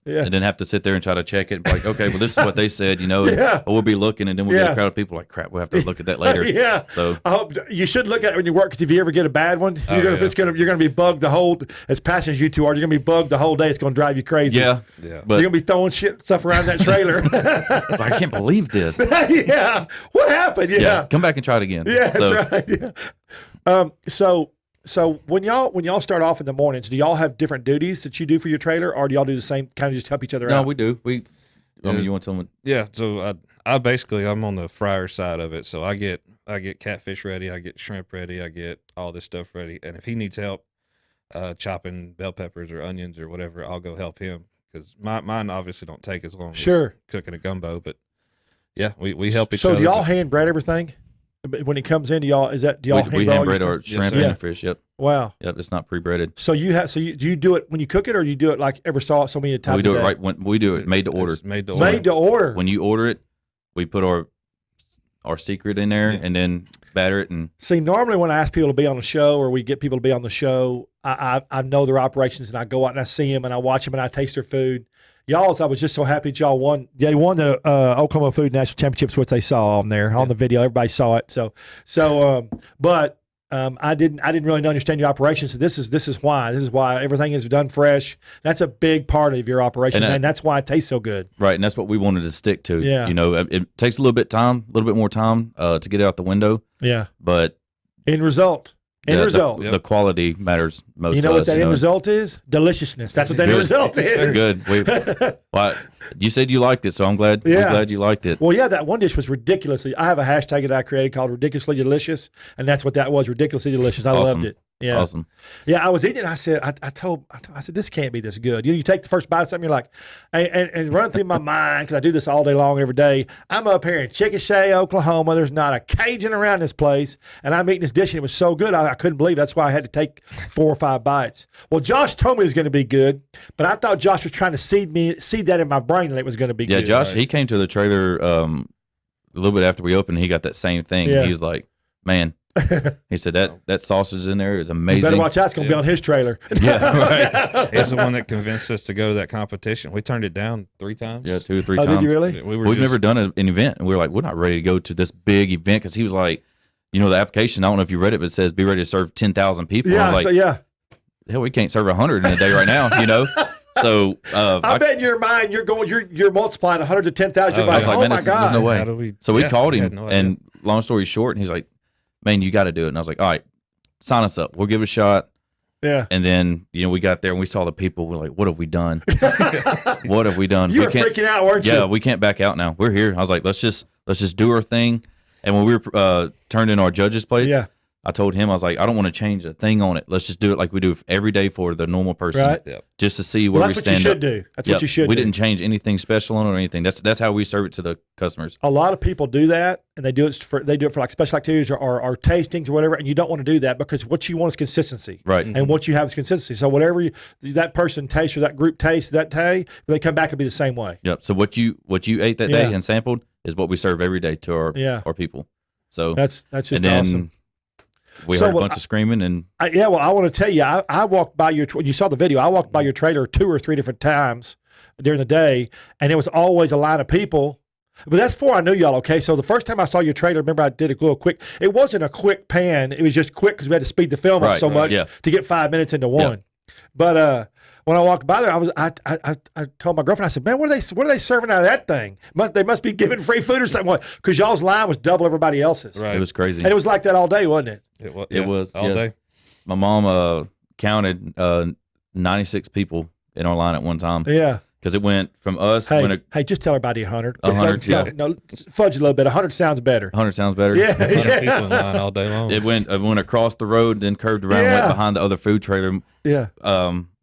Speaker 2: yeah, and then have to sit there and try to check it. And be like, okay, well, this is what they said. You know, and
Speaker 1: Yeah.
Speaker 2: we'll be looking, and then we'll get
Speaker 1: Yeah.
Speaker 2: a crowd of people like, crap. We'll have to look at that later.
Speaker 1: Yeah.
Speaker 2: So
Speaker 1: I hope you shouldn't look at it when you work because if you ever get a bad one,
Speaker 3: Oh,
Speaker 1: you're
Speaker 3: yeah.
Speaker 1: gonna be bugged the whole. As passionate as you two are, you're gonna be bugged the whole day. It's gonna drive you crazy.
Speaker 2: yeah,
Speaker 3: Yeah.
Speaker 2: but
Speaker 1: You're gonna be throwing stuff around that trailer.
Speaker 2: I can't believe this.
Speaker 1: Yeah. What happened? Yeah.
Speaker 2: Come back and try it again.
Speaker 1: Yeah,
Speaker 2: So,
Speaker 1: that's right. Yeah. So when y'all start off in the mornings, do y'all have different duties that you do for your trailer, or do y'all do the same kind of just help each other
Speaker 2: No,
Speaker 1: out?
Speaker 2: we do. I mean, you want to tell them?
Speaker 3: Yeah, so I basically I'm on the fryer side of it. So I get catfish ready, I get shrimp ready, I get all this stuff ready. And if he needs help chopping bell peppers or onions or whatever, I'll go help him because mine obviously don't take as long
Speaker 1: Sure.
Speaker 3: as cooking a gumbo. But yeah, we help each
Speaker 1: So
Speaker 3: other.
Speaker 1: do y'all hand bread everything when it comes in? Do y'all
Speaker 2: We
Speaker 1: hand
Speaker 2: hand
Speaker 1: bread all your
Speaker 2: bread
Speaker 1: stuff?
Speaker 2: or shrimp
Speaker 3: sir.
Speaker 2: and fish. Yep,
Speaker 1: Wow.
Speaker 2: yep. It's not pre-breaded.
Speaker 1: So do you do it when you cook it, or you do it like ever saw so many times?
Speaker 2: We do
Speaker 1: a
Speaker 2: it
Speaker 1: day?
Speaker 2: right when we do it made to order.
Speaker 3: It's made to
Speaker 1: It's
Speaker 3: order.
Speaker 1: made to order.
Speaker 2: When you order it, we put our secret in there
Speaker 3: Yeah.
Speaker 2: and then batter it and
Speaker 1: See, normally when I ask people to be on the show or we get people to be on the show, I know their operations and I go out and I see them and I watch them and I taste their food. Y'all's, I was just so happy that y'all won. They won the Oklahoma Food National Championships, which they saw on there on the video. Everybody saw it. But I didn't really understand your operations. So this is why everything is done fresh. That's a big part of your operation,
Speaker 2: And
Speaker 1: and that's why it tastes so good.
Speaker 2: right, and that's what we wanted to stick to.
Speaker 1: Yeah.
Speaker 2: You know, it takes a little bit more time to get it out the window,
Speaker 1: Yeah.
Speaker 2: but
Speaker 1: End result.
Speaker 2: the quality matters most.
Speaker 1: You know
Speaker 2: to
Speaker 1: what
Speaker 2: us,
Speaker 1: that end result is? Deliciousness. That's what that end
Speaker 2: Good.
Speaker 1: result is.
Speaker 2: Good. Well, you said you liked it, so I'm glad.
Speaker 1: Yeah.
Speaker 2: I'm glad you liked it.
Speaker 1: Well, yeah, that one dish was ridiculously. I have a hashtag that I created called "ridiculously delicious," and that's what that was. Ridiculously delicious. I
Speaker 2: Awesome.
Speaker 1: loved it. Yeah,
Speaker 2: Awesome.
Speaker 1: yeah. I was eating it. And I said, I said, this can't be this good. You take the first bite of something, you're like, and run through my mind because I do this all day long, every day. I'm up here in Chickasha, Oklahoma. There's not a Cajun around this place, and I'm eating this dish, and it was so good, I couldn't believe it. That's why I had to take 4 or 5 bites. Well, Josh told me it was going to be good, but I thought Josh was trying to seed that in my brain that it was going to be
Speaker 2: Yeah,
Speaker 1: good.
Speaker 2: Josh, he came to the trailer a little bit after we opened. He got that same thing.
Speaker 1: Yeah.
Speaker 2: He was like, man, he said that sausage in there is
Speaker 1: You
Speaker 2: amazing.
Speaker 1: better watch out. It's going to be on his trailer.
Speaker 2: Yeah, right.
Speaker 3: He's the one that convinced us to go to that competition. We turned it down 3 times.
Speaker 2: Yeah, 2 or 3
Speaker 1: Oh,
Speaker 2: times.
Speaker 1: did you really?
Speaker 2: We've never done an event, and we were like, we're not ready to go to this big event because he was like, you know, the application. I don't know if you read it, but it says be ready to serve 10,000 people. I
Speaker 1: Yeah,
Speaker 2: was like,
Speaker 1: so yeah.
Speaker 2: hell, we can't serve 100 in a day right now, you know. So
Speaker 1: I bet in your mind you're multiplying 100 to 10,000. You're
Speaker 3: Oh,
Speaker 1: like,
Speaker 3: I was like,
Speaker 1: oh
Speaker 2: man,
Speaker 1: my
Speaker 2: there's
Speaker 1: god.
Speaker 2: no way.
Speaker 3: How do we?
Speaker 2: So we
Speaker 3: yeah,
Speaker 2: called
Speaker 3: I
Speaker 2: him,
Speaker 3: had no idea.
Speaker 2: and long story short, and he's like, man, you got to do it. And I was like, all right, sign us up. We'll give it a shot.
Speaker 1: Yeah.
Speaker 2: And then, we got there and we saw the people. We're like, what have we done? What have we done?
Speaker 1: You were freaking out, weren't you?
Speaker 2: Yeah, we can't back out now. We're here. I was like, let's just do our thing. And when we were turned in our judges' plates, I told him, I was like, I don't want to change a thing on it. Let's just do it like we do every day for the normal person,
Speaker 1: right?
Speaker 2: Just to see where we stand.
Speaker 1: That's what you should do. That's what you should do.
Speaker 2: We didn't change anything special on it or anything. That's how we serve it to the customers.
Speaker 1: A lot of people do that, and they do it for like special activities or tastings or whatever, and you don't want to do that because what you want is consistency.
Speaker 2: Right.
Speaker 1: And what you have is consistency. So whatever that person tastes or that group tastes that day, they come back and be the same way.
Speaker 2: Yep. So what you ate that day and sampled is what we serve every day to our people. So
Speaker 1: that's just awesome.
Speaker 2: We heard a bunch of screaming and
Speaker 1: I want to tell you, I walked by when you saw the video, I walked by your trailer 2 or 3 different times during the day, and it was always a line of people. But that's before I knew y'all. Okay, so the first time I saw your trailer, remember I did a little quick. It wasn't a quick pan; it was just quick because we had to speed the film up so much to get 5 minutes into one. But when I walked by there, I told my girlfriend, I said, "Man, what are they serving out of that thing? They must be giving free food or something." Because y'all's line was double everybody else's.
Speaker 2: Right. It was crazy,
Speaker 1: and it was like that all day, wasn't it?
Speaker 3: It was all day.
Speaker 2: My mom counted 96 people in our line at one time.
Speaker 1: Yeah.
Speaker 2: Because it went from us.
Speaker 1: Hey, just tell everybody 100.
Speaker 2: 100, yeah.
Speaker 1: No, fudge a little bit. 100 sounds better.
Speaker 2: 100 sounds better.
Speaker 1: Yeah.
Speaker 3: 100 people in line all day long.
Speaker 2: It went across the road, then curved around, went behind the other food trailer.
Speaker 1: Yeah.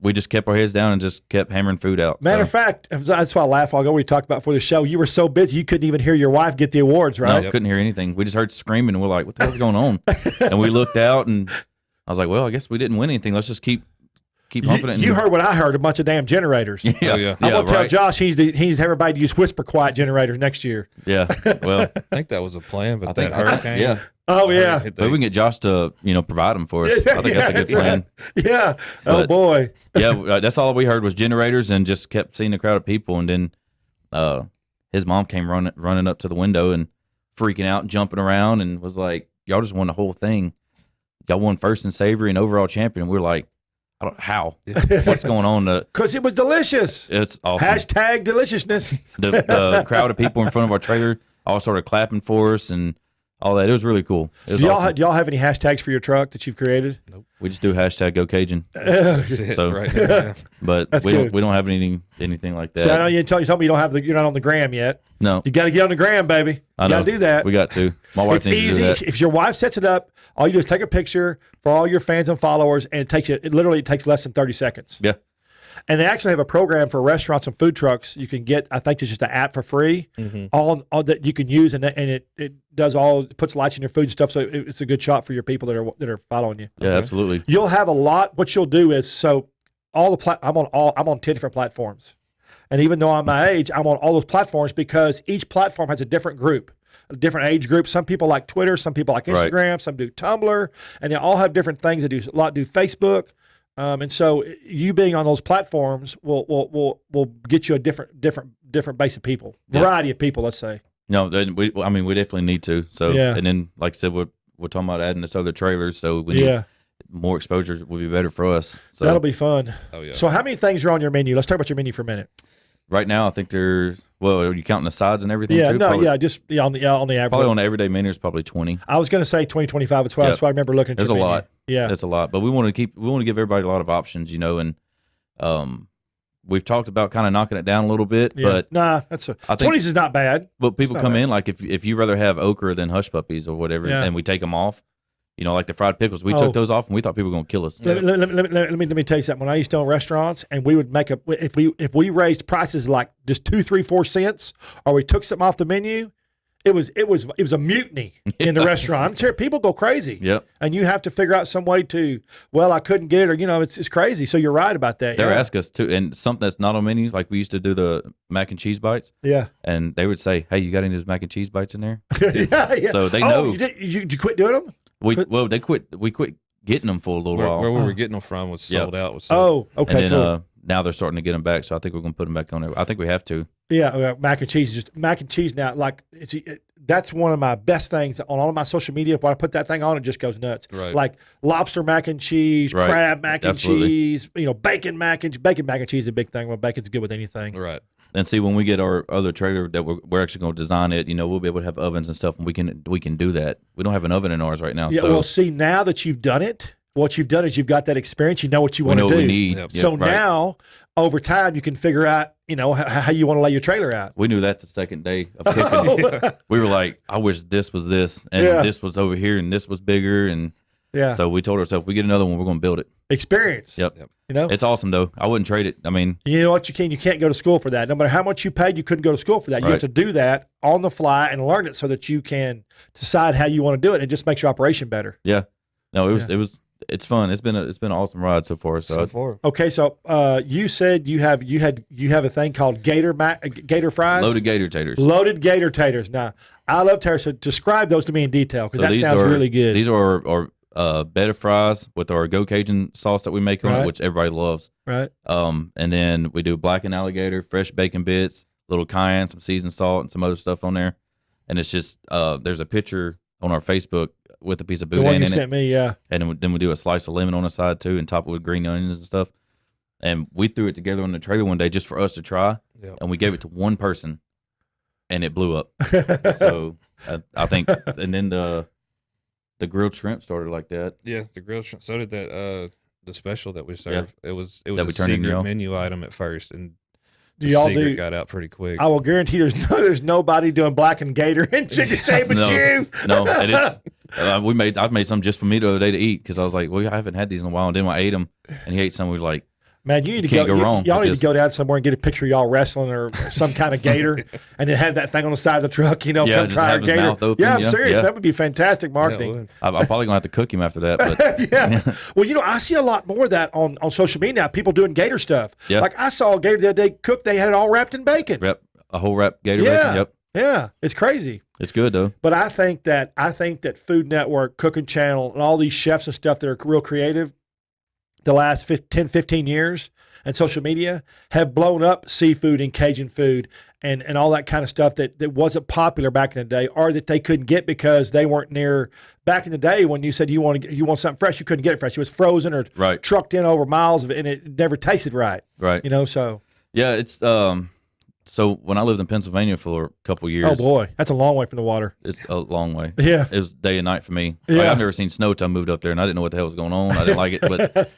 Speaker 2: We just kept our heads down and just kept hammering food out.
Speaker 1: Matter of fact, that's why I laugh. I'll go. We talked about before the show. You were so busy you couldn't even hear your wife get the awards, right?
Speaker 2: No, couldn't hear anything. We just heard screaming, and we're like, "What the hell's going on?" And we looked out, and I was like, "Well, I guess we didn't win anything. Let's just keep pumping it."
Speaker 1: You heard what I heard? A bunch of damn generators.
Speaker 3: Yeah.
Speaker 1: I'm gonna tell Josh he needs to have everybody to use whisper quiet generators next year.
Speaker 2: Yeah. Well,
Speaker 3: I think that was a plan, but that hurricane.
Speaker 2: Yeah.
Speaker 1: Oh yeah.
Speaker 2: But we can get Josh to provide them for us. I think that's a good plan.
Speaker 1: Yeah. Oh boy.
Speaker 2: Yeah. That's all we heard was generators, and just kept seeing the crowd of people, and then his mom came running up to the window and freaking out and jumping around and was like, "Y'all just won the whole thing. Y'all won first and savory and overall champion." We're like, how? What's going on?
Speaker 1: Because it was delicious.
Speaker 2: It's awesome.
Speaker 1: Hashtag deliciousness.
Speaker 2: The crowd of people in front of our trailer all started clapping for us and all that. It was really cool. It was
Speaker 1: do
Speaker 2: awesome.
Speaker 1: y'all have any hashtags for your truck that you've created?
Speaker 3: Nope.
Speaker 2: We just do hashtag Geaux Cajun.
Speaker 3: That's it right now, yeah.
Speaker 2: But we don't have anything like that.
Speaker 1: So I know you told me you're not on the gram yet.
Speaker 2: No.
Speaker 1: You got to get on the gram, baby. You got to do that.
Speaker 2: We got to. My wife needs to do that.
Speaker 1: If your wife sets it up, all you do is take a picture for all your fans and followers, and it literally takes less than 30 seconds.
Speaker 2: Yeah.
Speaker 1: And they actually have a program for restaurants and food trucks. You can get, I think it's just an app for free, all that you can use, and it does puts lights in your food and stuff. So it's a good shot for your people that are following you.
Speaker 2: Yeah, absolutely.
Speaker 1: You'll have a lot. What you'll do is I'm on 10 different platforms, and even though I'm my age, I'm on all those platforms because each platform has a different group, a different age group. Some people like Twitter, some people like Instagram, some do Tumblr, and they all have different things. They do a lot do Facebook. And so you being on those platforms will get you a different base of people, variety of people, let's say.
Speaker 2: No, we definitely need to. So, and then like I said, we're talking about adding this other trailers. So we need more exposure would be better for us. So
Speaker 1: that'll be fun.
Speaker 3: Oh yeah.
Speaker 1: So how many things are on your menu? Let's talk about your menu for a minute.
Speaker 2: Right now, I think there's are you counting the sides and everything?
Speaker 1: Yeah,
Speaker 2: too?
Speaker 1: no,
Speaker 2: probably,
Speaker 1: on the average.
Speaker 2: Probably on the everyday menu is probably 20.
Speaker 1: I was going to say 20, 25. That's what I remember looking at.
Speaker 2: There's a
Speaker 1: menu.
Speaker 2: lot.
Speaker 1: Yeah,
Speaker 2: that's a lot. But we want to give everybody a lot of options, and we've talked about kind of knocking it down a little bit.
Speaker 1: Yeah.
Speaker 2: But
Speaker 1: I think 20s is not bad.
Speaker 2: But people come in like if you rather have okra than hush puppies or whatever, and we take them off. Like the fried pickles, we took those off, and we thought people were going to kill us.
Speaker 1: Let me tell you something. When I used to own restaurants, and we would make if we raised prices like just 2, 3, 4 cents, or we took something off the menu, it was a mutiny in the restaurant. I'm sure people go crazy.
Speaker 2: Yep.
Speaker 1: And you have to figure out some way to. Well, I couldn't get it, or it's crazy. So you're right about that.
Speaker 2: They're asking us to, and something that's not on menu, like we used to do the mac and cheese bites.
Speaker 1: Yeah.
Speaker 2: And they would say, "Hey, you got any of those mac and cheese bites in there?"
Speaker 1: yeah.
Speaker 2: So they know.
Speaker 1: You quit doing them?
Speaker 2: We quit getting them for a little while.
Speaker 3: Where we were getting them from was sold out.
Speaker 1: Okay,
Speaker 2: and then,
Speaker 1: cool.
Speaker 2: Now they're starting to get them back, so I think we're going to put them back on there. I think we have to.
Speaker 1: Yeah, mac and cheese. Now, like that's one of my best things on all of my social media. When I put that thing on, it just goes nuts.
Speaker 3: Right.
Speaker 1: Like lobster mac and cheese, crab mac and cheese. Bacon mac and cheese is a big thing. Well, bacon's good with anything.
Speaker 3: Right.
Speaker 2: And see, when we get our other trailer that we're actually going to design it, we'll be able to have ovens and stuff, and we can do that. We don't have an oven in ours right now.
Speaker 1: Yeah.
Speaker 2: So.
Speaker 1: Well, see, now that you've done it, what you've done is you've got that experience. You know what you want to do.
Speaker 2: We need.
Speaker 3: Yep.
Speaker 1: So
Speaker 2: Yep, right.
Speaker 1: now, over time, you can figure out, how you want to lay your trailer out.
Speaker 2: We knew that the second day of cooking. We were like, I wish this was this, and this was over here, and this was bigger, and so we told ourselves, we get another one, we're going to build it.
Speaker 1: Experience.
Speaker 2: Yep. It's awesome though. I wouldn't trade it. I mean,
Speaker 1: you know what, you can't go to school for that. No matter how much you paid, you couldn't go to school for that. You have to do that on the fly and learn it so that you can decide how you want to do it. It just makes your operation better.
Speaker 2: Yeah. No, it's fun. It's been an awesome ride so far.
Speaker 1: Okay, so you said you have a thing called gator fries,
Speaker 2: Loaded gator taters.
Speaker 1: Loaded gator taters. Now, I love taters. So describe those to me in detail because that sounds really good.
Speaker 2: These are bed of fries with our Geaux Cajun sauce that we make on it, which everybody loves.
Speaker 1: Right.
Speaker 2: And then we do blackened alligator, fresh bacon bits, little cayenne, some seasoned salt, and some other stuff on there. And it's just there's a picture on our Facebook with a piece of boudin in it. The one you sent
Speaker 1: me, yeah.
Speaker 2: And then we do a slice of lemon on the side too, and top it with green onions and stuff. And we threw it together on the trailer one day just for us to try, and we gave it to one person, and it blew up. So I think, and then the grilled shrimp started like that.
Speaker 3: Yeah, the grilled shrimp. So did that the special that we served. It was
Speaker 2: that
Speaker 3: a secret menu item at first, and the secret got out pretty quick.
Speaker 1: I will guarantee there's nobody doing blackened gator and chicken shape but you.
Speaker 2: No, it is. I made some just for me the other day to eat because I was like, well, I haven't had these in a while, and then I ate them, and he ate some. We were like,
Speaker 1: man, you need to go wrong. Y'all need to go down somewhere and get a picture of y'all wrestling or some kind of gator, and then have that thing on the side of the truck. Come try a gator.
Speaker 2: Open,
Speaker 1: I'm serious. That would be fantastic marketing.
Speaker 2: I'm probably gonna have to cook him after that. But
Speaker 1: Well, I see a lot more of that on social media now. People doing gator stuff.
Speaker 2: Yeah.
Speaker 1: Like I saw a gator the other day cooked. They had it all wrapped in bacon.
Speaker 2: Yep, a whole wrap gator bacon. Yep.
Speaker 1: Yeah, it's crazy.
Speaker 2: It's good though.
Speaker 1: But I think that Food Network, Cooking Channel, and all these chefs and stuff that are real creative, the last 10, 15 years, and social media have blown up seafood and Cajun food and all that kind of stuff that wasn't popular back in the day, or that they couldn't get because they weren't near. Back in the day, when you said you want something fresh, you couldn't get it fresh. It was frozen or trucked in over miles of it, and it never tasted right.
Speaker 2: Right.
Speaker 1: So
Speaker 2: yeah, it's So when I lived in Pennsylvania for a couple years,
Speaker 1: oh boy, that's a long way from the water.
Speaker 2: It's a long way.
Speaker 1: Yeah,
Speaker 2: it was day and night for me.
Speaker 1: Yeah.
Speaker 2: Like, I've never seen snow till I moved up there, and I didn't know what the hell was going on. I didn't like it, but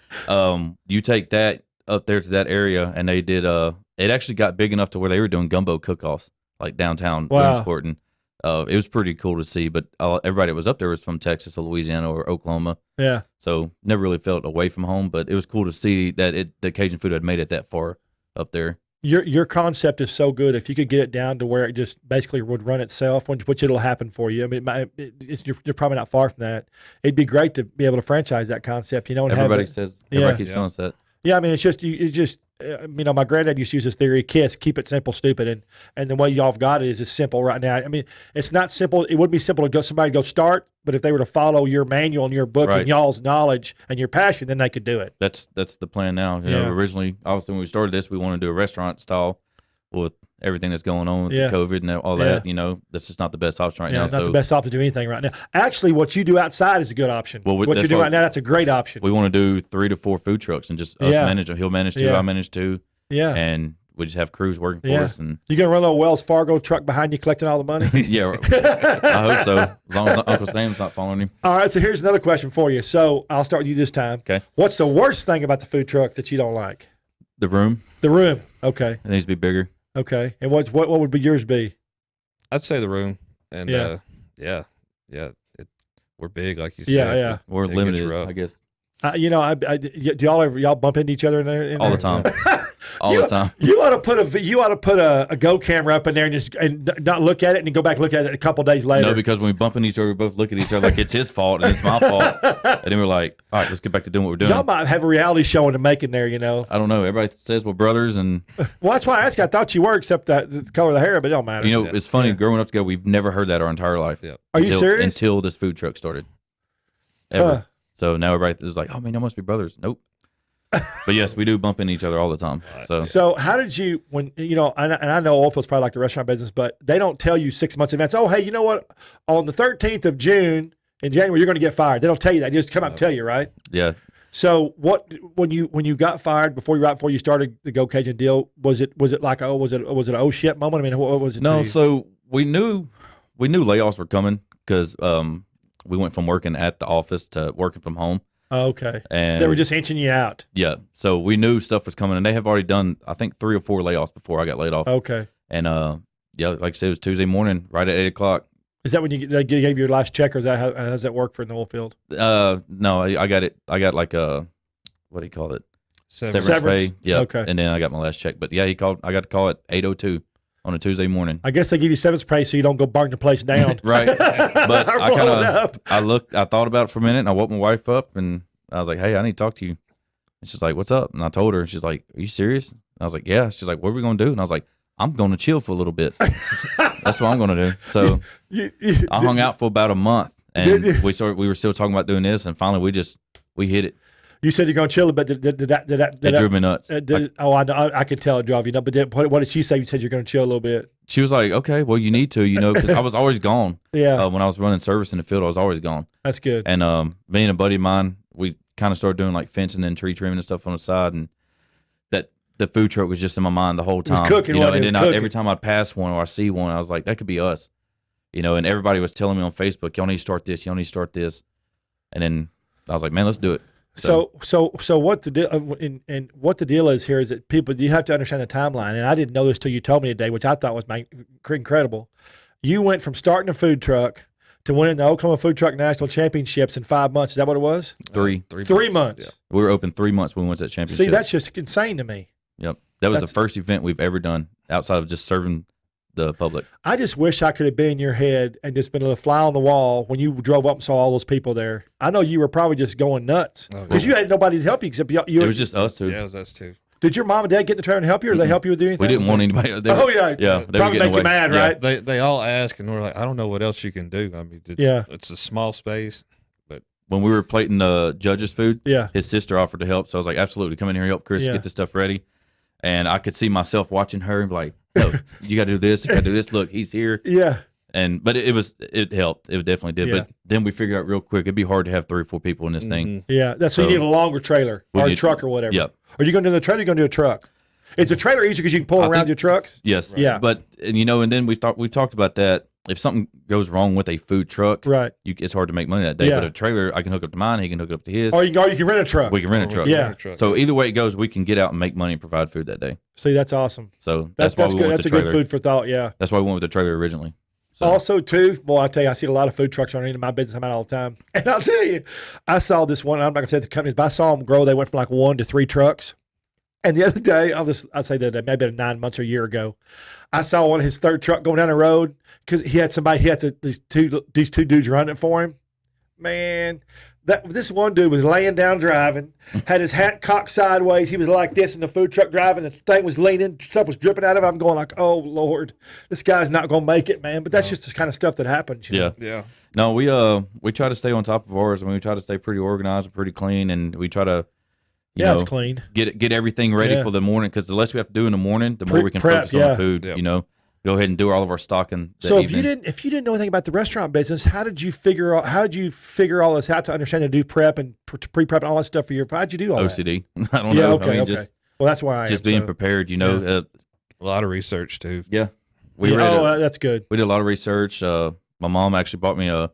Speaker 2: you take that up there to that area, and they did. It actually got big enough to where they were doing gumbo cook-offs like downtown Williamsport, and it was pretty cool to see. But everybody that was up there was from Texas or Louisiana or Oklahoma.
Speaker 1: Yeah,
Speaker 2: so never really felt away from home, but it was cool to see that the Cajun food had made it that far up there.
Speaker 1: Your concept is so good. If you could get it down to where it just basically would run itself, which it'll happen for you. I mean, you're probably not far from that. It'd be great to be able to franchise that concept. And
Speaker 2: everybody says everybody keeps telling us that.
Speaker 1: Yeah, I mean, my granddad used to use this theory: KISS, keep it simple, stupid, and the way y'all have got it is simple right now. I mean, it's not simple. It wouldn't be simple to somebody go start, but if they were to follow your manual and your book and y'all's knowledge and your passion, then they could do it.
Speaker 2: That's the plan now. You know, originally, obviously, when we started this, we wanted to do a restaurant style with everything that's going on with the COVID and all that. That's just not the best option right now.
Speaker 1: It's not the best option to do anything right now. Actually, what you do outside is a good option.
Speaker 2: Well,
Speaker 1: what you do right now, that's a great option.
Speaker 2: We want to do 3 to 4 food trucks and just us manage them. He'll manage 2, I manage 2. Yeah. And we just have crews working for us. And
Speaker 1: you gonna run a little Wells Fargo truck behind you collecting all the money?
Speaker 2: Yeah, I hope so. As long as Uncle Sam's not following him.
Speaker 1: All right, so here's another question for you. So I'll start with you this time.
Speaker 2: Okay.
Speaker 1: What's the worst thing about the food truck that you don't like?
Speaker 2: The room.
Speaker 1: The room. Okay.
Speaker 2: It needs to be bigger.
Speaker 1: Okay. And what would be yours be?
Speaker 3: I'd say the room. And we're big, like you said.
Speaker 1: Yeah.
Speaker 2: We're limited, I guess.
Speaker 1: Do y'all bump into each other in there?
Speaker 2: All the time. All the time.
Speaker 1: You ought to put a Go camera up in there and not look at it and then go back and look at it a couple days later.
Speaker 2: No, because when we bump into each other, we both look at each other like it's his fault and it's my fault. And then we're like, all right, let's get back to doing what we're doing.
Speaker 1: Y'all might have a reality show in the making there,
Speaker 2: I don't know. Everybody says we're brothers, and
Speaker 1: well, that's why I asked you. I thought you were, except the color of the hair, but it don't matter.
Speaker 2: It's funny. Growing up together, we've never heard that our entire life. Yeah.
Speaker 1: Are you serious?
Speaker 2: Until this food truck started. Ever. So now everybody is like, oh man, y'all must be brothers. Nope. But yes, we do bump into each other all the time.
Speaker 1: So how did you, when, and I know oilfield's probably like the restaurant business, but they don't tell you 6 months in advance, oh, hey, you know what? On the 13th of June, in January, you're going to get fired. They don't tell you that. They just come out and tell you, right?
Speaker 2: Yeah.
Speaker 1: So when you got fired right before you started the Geaux Cajun deal, was it like, was it an oh shit moment? I mean, what was it?
Speaker 2: No, so we knew layoffs were coming because we went from working at the office to working from home.
Speaker 1: Oh, okay.
Speaker 2: And
Speaker 1: they were just inching you out.
Speaker 2: Yeah. So we knew stuff was coming, and they have already done, I think, 3 or 4 layoffs before I got laid off.
Speaker 1: Okay.
Speaker 2: And yeah, like I said, it was Tuesday morning, right at 8 o'clock.
Speaker 1: Is that when they gave you your last check, or is that how does that work for an oil field?
Speaker 2: No, I got it. I got like a, what do you call it? Severance pay. Yeah.
Speaker 1: Okay.
Speaker 2: And then I got my last check. But yeah, he called. I got to call at 8:02 on a Tuesday morning.
Speaker 1: I guess they give you severance pay so you don't go burn the place down.
Speaker 2: Right. But I kind
Speaker 1: up.
Speaker 2: of, I thought about it for a minute, and I woke my wife up, and I was like, hey, I need to talk to you. And she's like, what's up? And I told her, and she's like, are you serious? And I was like, yeah. She's like, what are we going to do? And I was like, I'm going to chill for a little bit. That's what I'm going to do. So I hung out for about a month, and we were still talking about doing this, and finally we hit it.
Speaker 1: You said you're going to chill, but did that
Speaker 2: It drove me nuts.
Speaker 1: I know, I could tell it drove you nuts. But what did she say? You said you're going to chill a little bit.
Speaker 2: She was like, okay, well, you need to, because I was always gone.
Speaker 1: Yeah.
Speaker 2: When I was running service in the field, I was always gone.
Speaker 1: That's good.
Speaker 2: And me and a buddy of mine, we kind of started doing like fencing and tree trimming and stuff on the side, and that the food truck was just in my mind the whole time.
Speaker 1: It was cooking,
Speaker 2: and then every time I pass one or I see one, I was like, that could be us. And everybody was telling me on Facebook, y'all need to start this, y'all need to start this. And then I was like, man, let's do it.
Speaker 1: So what the deal and what the deal is here is that you have to understand the timeline, and I didn't know this till you told me today, which I thought was incredible. You went from starting a food truck to winning the Oklahoma Food Truck National Championships in 5 months. Is that what it was?
Speaker 2: 3
Speaker 1: months.
Speaker 2: Yeah. We were open 3 months when we went to that championship.
Speaker 1: See, that's just insane to me.
Speaker 2: Yep, that was the first event we've ever done outside of just serving the public. I
Speaker 1: just wish I could have been in your head and just been a little fly on the wall when you drove up and saw all those people there. I know you were probably just going nuts because you had nobody to help you except you.
Speaker 2: It was just us two.
Speaker 3: Yeah, it was us two.
Speaker 1: Did your mom and dad get in the trailer and help you, or they help you with anything?
Speaker 2: We didn't want anybody.
Speaker 1: Yeah. Probably make you mad, right?
Speaker 3: They all ask, and we're like, I don't know what else you can do. I mean, it's a small space. But
Speaker 2: when we were plating the judges' food,
Speaker 1: yeah,
Speaker 2: his sister offered to help, so I was like, absolutely, come in here and help Chris get this stuff ready. And I could see myself watching her and be like, no, you got to do this. You got to do this. Look, he's here.
Speaker 1: Yeah.
Speaker 2: But it helped. It definitely did.
Speaker 1: Yeah.
Speaker 2: But then we figured out real quick, it'd be hard to have 3 or 4 people in this thing.
Speaker 1: Yeah. So you need a longer trailer or a truck or whatever.
Speaker 2: Yep.
Speaker 1: Are you going to do the trailer or are you going to do a truck? Is a trailer easier because you can pull around your trucks?
Speaker 2: Yes.
Speaker 1: Right. Yeah.
Speaker 2: But, and then we talked about that. If something goes wrong with a food truck,
Speaker 1: right,
Speaker 2: it's hard to make money that day.
Speaker 1: Yeah.
Speaker 2: But a trailer, I can hook up to mine. He can hook up to his.
Speaker 1: Or you can rent a truck.
Speaker 2: We can rent a truck.
Speaker 1: Yeah.
Speaker 2: So either way it goes, we can get out and make money and provide food that day.
Speaker 1: See, that's awesome.
Speaker 2: So that's why we
Speaker 1: good.
Speaker 2: went with
Speaker 1: That's
Speaker 2: the
Speaker 1: a
Speaker 2: trailer.
Speaker 1: good food for thought. Yeah.
Speaker 2: That's why we went with the trailer originally. So.
Speaker 1: Also, too, boy, I tell you, I see a lot of food trucks running into my business. I'm out all the time. And I'll tell you, I saw this one. I'm not going to say the companies, but I saw them grow. They went from like 1 to 3 trucks. And the other day, I'll say the other day, maybe 9 months or a year ago, I saw one of his third truck going down the road because he had these two dudes running it for him. Man, this one dude was laying down driving, had his hat cocked sideways. He was like this in the food truck driving. The thing was leaning, stuff was dripping out of it. I'm going like, oh Lord, this guy's not going to make it, man. But that's just the kind of stuff that happens. You know?
Speaker 3: Yeah.
Speaker 2: No, we try to stay on top of ours, and we try to stay pretty organized and pretty clean, and we try to.
Speaker 1: It's clean.
Speaker 2: Get everything ready for the morning, because the less we have to do in the morning, the more we can focus on the food. Yep. Go ahead and do all of our stocking.
Speaker 1: So if you didn't know anything about the restaurant business, how did you figure all this out to understand to do prep and pre-prep and all that stuff for your? How'd you do all
Speaker 2: OCD?
Speaker 1: that?
Speaker 2: I don't know.
Speaker 1: Okay.
Speaker 2: Just,
Speaker 1: well, that's why
Speaker 2: being prepared.
Speaker 3: A lot of research too.
Speaker 2: Yeah,
Speaker 1: that's good.
Speaker 2: We did a lot of research. My mom actually bought me I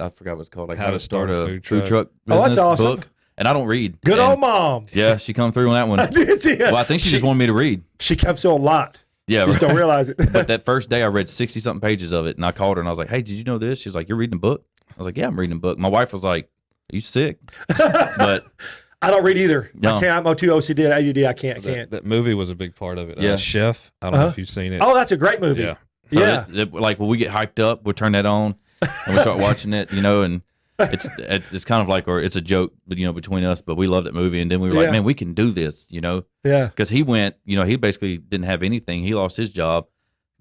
Speaker 2: forgot what it's called, like
Speaker 3: how to start a food truck
Speaker 2: business
Speaker 1: that's awesome.
Speaker 2: book. And I don't read.
Speaker 1: Good old mom.
Speaker 2: Yeah, she come through on that one. Well, I think she just wanted me to read.
Speaker 1: She comes through a lot.
Speaker 2: Yeah,
Speaker 1: you just don't realize it.
Speaker 2: But that first day, I read 60-something pages of it, and I called her, and I was like, hey, did you know this? She was like, you're reading a book? I was like, yeah, I'm reading a book. My wife was like, are you sick? But
Speaker 1: I don't read either.
Speaker 2: No.
Speaker 1: I can't. I'm too OCD and ADD. I can't.
Speaker 3: That movie was a big part of it.
Speaker 2: Yeah.
Speaker 3: Chef. I don't know if you've seen it.
Speaker 1: Oh, that's a great movie.
Speaker 3: Yeah.
Speaker 2: So like when we get hyped up, we'll turn that on, and we start watching it, and it's kind of like, or it's a joke, but between us. But we loved that movie, and then we were like, man, we can do this,
Speaker 1: Yeah.
Speaker 2: Because he went, he basically didn't have anything. He lost his job,